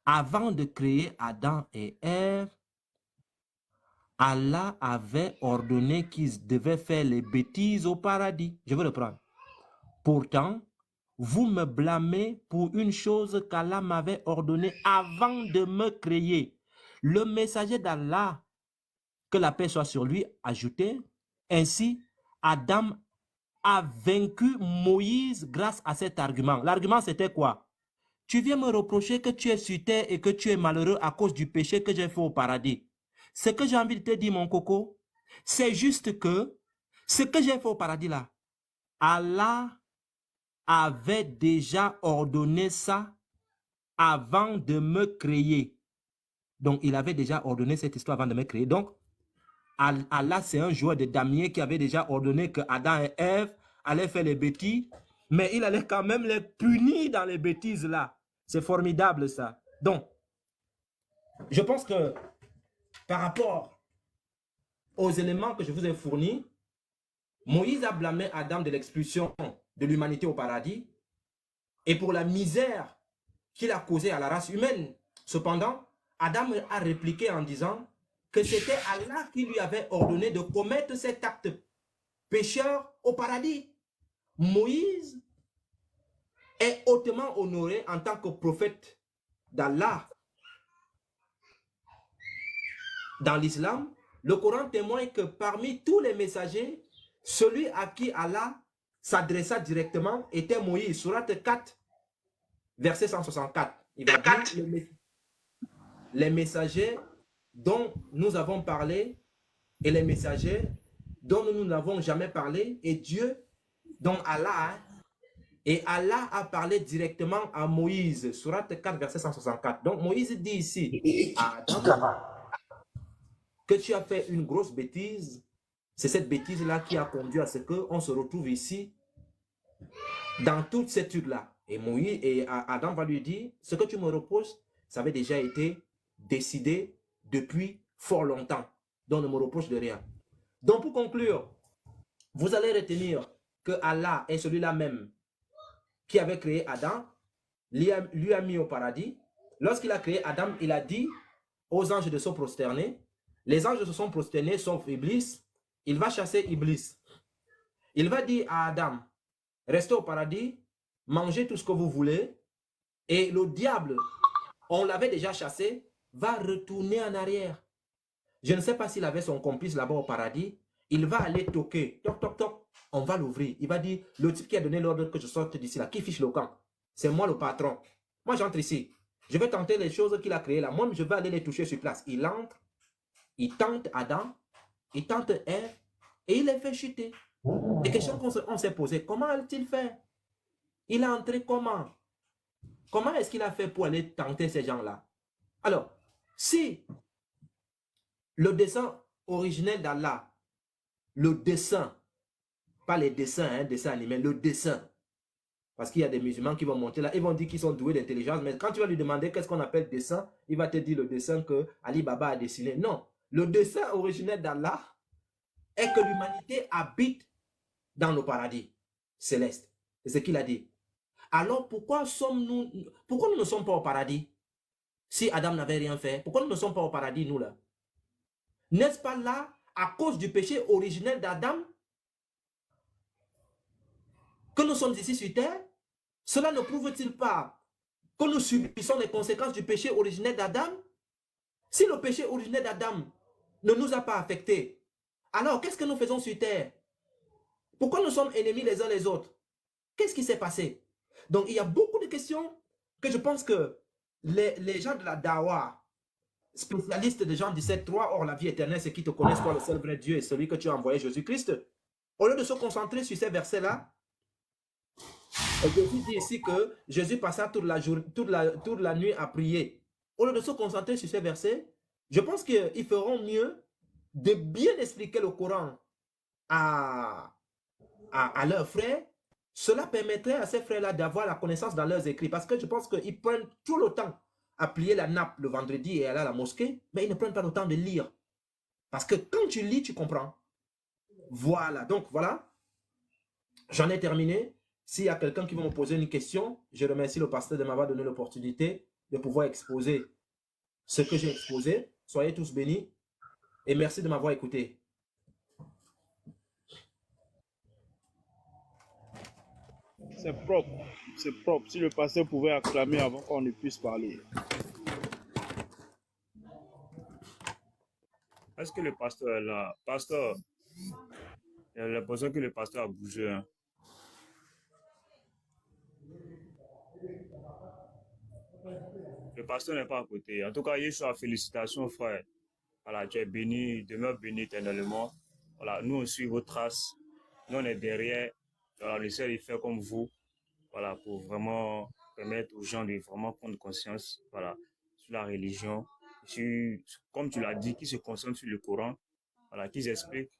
Avant de créer Adam et Ève, Allah avait ordonné qu'ils devaient faire les bêtises au paradis. Je vais reprendre. Pourtant, vous me blâmez pour une chose qu'Allah m'avait ordonnée avant de me créer. Le messager d'Allah, que la paix soit sur lui, ajoutait, ainsi, Adam a vaincu Moïse grâce à cet argument. L'argument, c'était quoi? Tu viens me reprocher que tu es sur terre et que tu es malheureux à cause du péché que j'ai fait au paradis. Ce que j'ai envie de te dire, mon coco, c'est juste que ce que j'ai fait au paradis là, Allah avait déjà ordonné ça avant de me créer. Donc, il avait déjà ordonné cette histoire avant de me créer. Donc, Allah, c'est un joueur de damier qui avait déjà ordonné que Adam et Ève allaient faire les bêtises, mais il allait quand même les punir dans les bêtises là. C'est formidable ça. Donc, je pense que par rapport aux éléments que je vous ai fournis, Moïse a blâmé Adam de l'expulsion de l'humanité au paradis et pour la misère qu'il a causée à la race humaine. Cependant, Adam a répliqué en disant que c'était Allah qui lui avait ordonné de commettre cet acte pécheur au paradis. Moïse est hautement honoré en tant que prophète d'Allah. Dans l'islam, le Coran témoigne que parmi tous les messagers, celui à qui Allah s'adressa directement était Moïse. Sourate 4, verset 164. Il va dire les messagers dont nous avons parlé et les messagers dont nous n'avons jamais parlé, et Dieu, dont Allah, et Allah a parlé directement à Moïse. Sourate 4, verset 164. Donc Moïse dit ici à Adam que tu as fait une grosse bêtise. C'est cette bêtise-là qui a conduit à ce qu'on se retrouve ici, dans toute cette étude-là. Et Moïse et Adam va lui dire, ce que tu me reproches, ça avait déjà été décidé depuis fort longtemps. Donc ne me reproche de rien. Donc pour conclure, vous allez retenir que Allah est celui-là même qui avait créé Adam, lui a mis au paradis. Lorsqu'il a créé Adam, il a dit aux anges de se prosterner. Les anges se sont prosternés, sauf Iblis. Il va chasser Iblis. Il va dire à Adam, restez au paradis, mangez tout ce que vous voulez. Et le diable, on l'avait déjà chassé, va retourner en arrière. Je ne sais pas s'il avait son complice là-bas au paradis. Il va aller toquer. Toc, toc, toc. On va l'ouvrir. Il va dire, le type qui a donné l'ordre que je sorte d'ici là, qui fiche le camp? C'est moi le patron. Moi, j'entre ici. Je vais tenter les choses qu'il a créées là. Moi, je vais aller les toucher sur place. Il entre. Il tente Adam, il tente Ève, et il les fait chuter. Des questions qu'on s'est posées. Comment a-t-il fait? Il est entré comment? Comment est-ce qu'il a fait pour aller tenter ces gens-là? Alors, si le dessein originel d'Allah, le dessein, pas les dessins, hein, dessins animés, le dessein, parce qu'il y a des musulmans qui vont monter là, ils vont dire qu'ils sont doués d'intelligence, mais quand tu vas lui demander qu'est-ce qu'on appelle dessin, il va te dire le dessin que Ali Baba a dessiné. Non. Le dessein originel d'Allah est que l'humanité habite dans le paradis céleste. C'est ce qu'il a dit. Alors pourquoi nous ne sommes pas au paradis? Si Adam n'avait rien fait, pourquoi nous ne sommes pas au paradis, nous là? N'est-ce pas là, à cause du péché originel d'Adam, que nous sommes ici sur terre? Cela ne prouve-t-il pas que nous subissons les conséquences du péché originel d'Adam? Si le péché originel d'Adam ne nous a pas affectés, alors qu'est-ce que nous faisons sur terre? Pourquoi nous sommes ennemis les uns les autres? Qu'est-ce qui s'est passé? Donc il y a beaucoup de questions que je pense que les gens de la Dawa, spécialistes de Jean 17.3, or la vie éternelle, c'est qui te connaissent, toi le seul vrai Dieu et celui que tu as envoyé, Jésus-Christ, au lieu de se concentrer sur ces versets-là, Jésus dit ici que Jésus passa toute la nuit à prier. Au lieu de se concentrer sur ces versets, je pense qu'ils feront mieux de bien expliquer le Coran à leurs frères. Cela permettrait à ces frères-là d'avoir la connaissance dans leurs écrits, parce que je pense qu'ils prennent tout le temps à plier la nappe le vendredi et aller à la mosquée, mais ils ne prennent pas le temps de lire. Parce que quand tu lis, tu comprends. Voilà, donc voilà. J'en ai terminé. S'il y a quelqu'un qui veut me poser une question, je remercie le pasteur de m'avoir donné l'opportunité de pouvoir exposer ce que j'ai exposé. Soyez tous bénis et merci de m'avoir écouté. C'est propre. C'est propre. Si le pasteur pouvait acclamer avant qu'on ne puisse parler. Est-ce que le pasteur est là? Pasteur, il a l'impression que le pasteur a bougé. Hein. Le pasteur n'est pas à côté. En tout cas, Yeshua, félicitations, frère. Voilà, tu es béni, demeure béni éternellement. Voilà, nous on suit vos traces. Nous on est derrière. Voilà, on essaie de faire comme vous. Voilà, pour vraiment permettre aux gens de vraiment prendre conscience, voilà, sur la religion. Sur, comme tu l'as dit, qui se concentrent sur le Coran. Voilà, qu'ils expliquent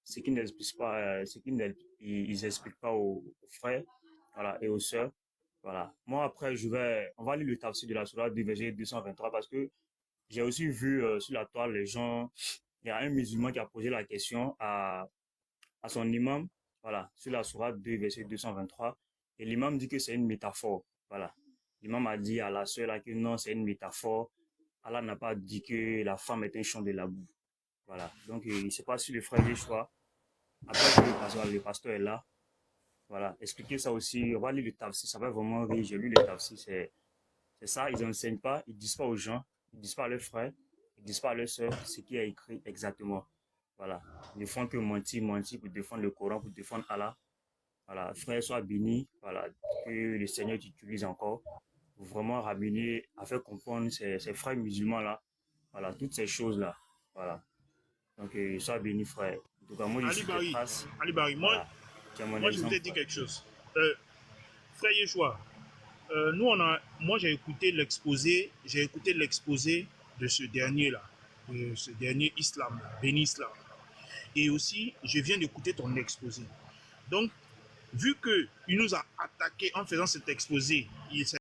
ce qu'ils n'expliquent pas, ce qu'ils n'expliquent pas aux frères, voilà, et aux sœurs. Voilà. Moi, après, on va lire le tafsir de la Sourate du verset 223 parce que j'ai aussi vu sur la toile les gens, il y a un musulman qui a posé la question à son imam, voilà, sur la Sourate 2, verset 223, et l'imam dit que c'est une métaphore, voilà. L'imam a dit à la sœur là que non, c'est une métaphore. Allah n'a pas dit que la femme est un champ de labour. Voilà. Donc, il ne sait pas si le frère Yeshua, après que le pasteur est là, voilà, expliquer ça aussi. On va lire le tafsir, ça va vraiment rire. J'ai lu le tafsir, c'est ça. Ils n'enseignent pas, ils ne disent pas aux gens, ils ne disent pas à leurs frères, ils ne disent pas à leurs sœurs ce qui est écrit exactement. Voilà. Ils ne font que mentir pour défendre le Coran, pour défendre Allah. Voilà. Frère, sois béni. Voilà. Que le Seigneur t'utilise encore pour vraiment ramener, à faire comprendre ces frères musulmans-là. Voilà. Toutes ces choses-là. Voilà. Donc, sois béni, frère. En tout cas, moi, je suis trace. Ali Barry, Voilà. moi je voulais dire quelque chose. Frère Yeshua, moi j'ai écouté l'exposé de ce dernier-là, de ce dernier islam, béni islam. Et aussi, je viens d'écouter ton exposé. Donc, vu qu'il nous a attaqué en faisant cet exposé, il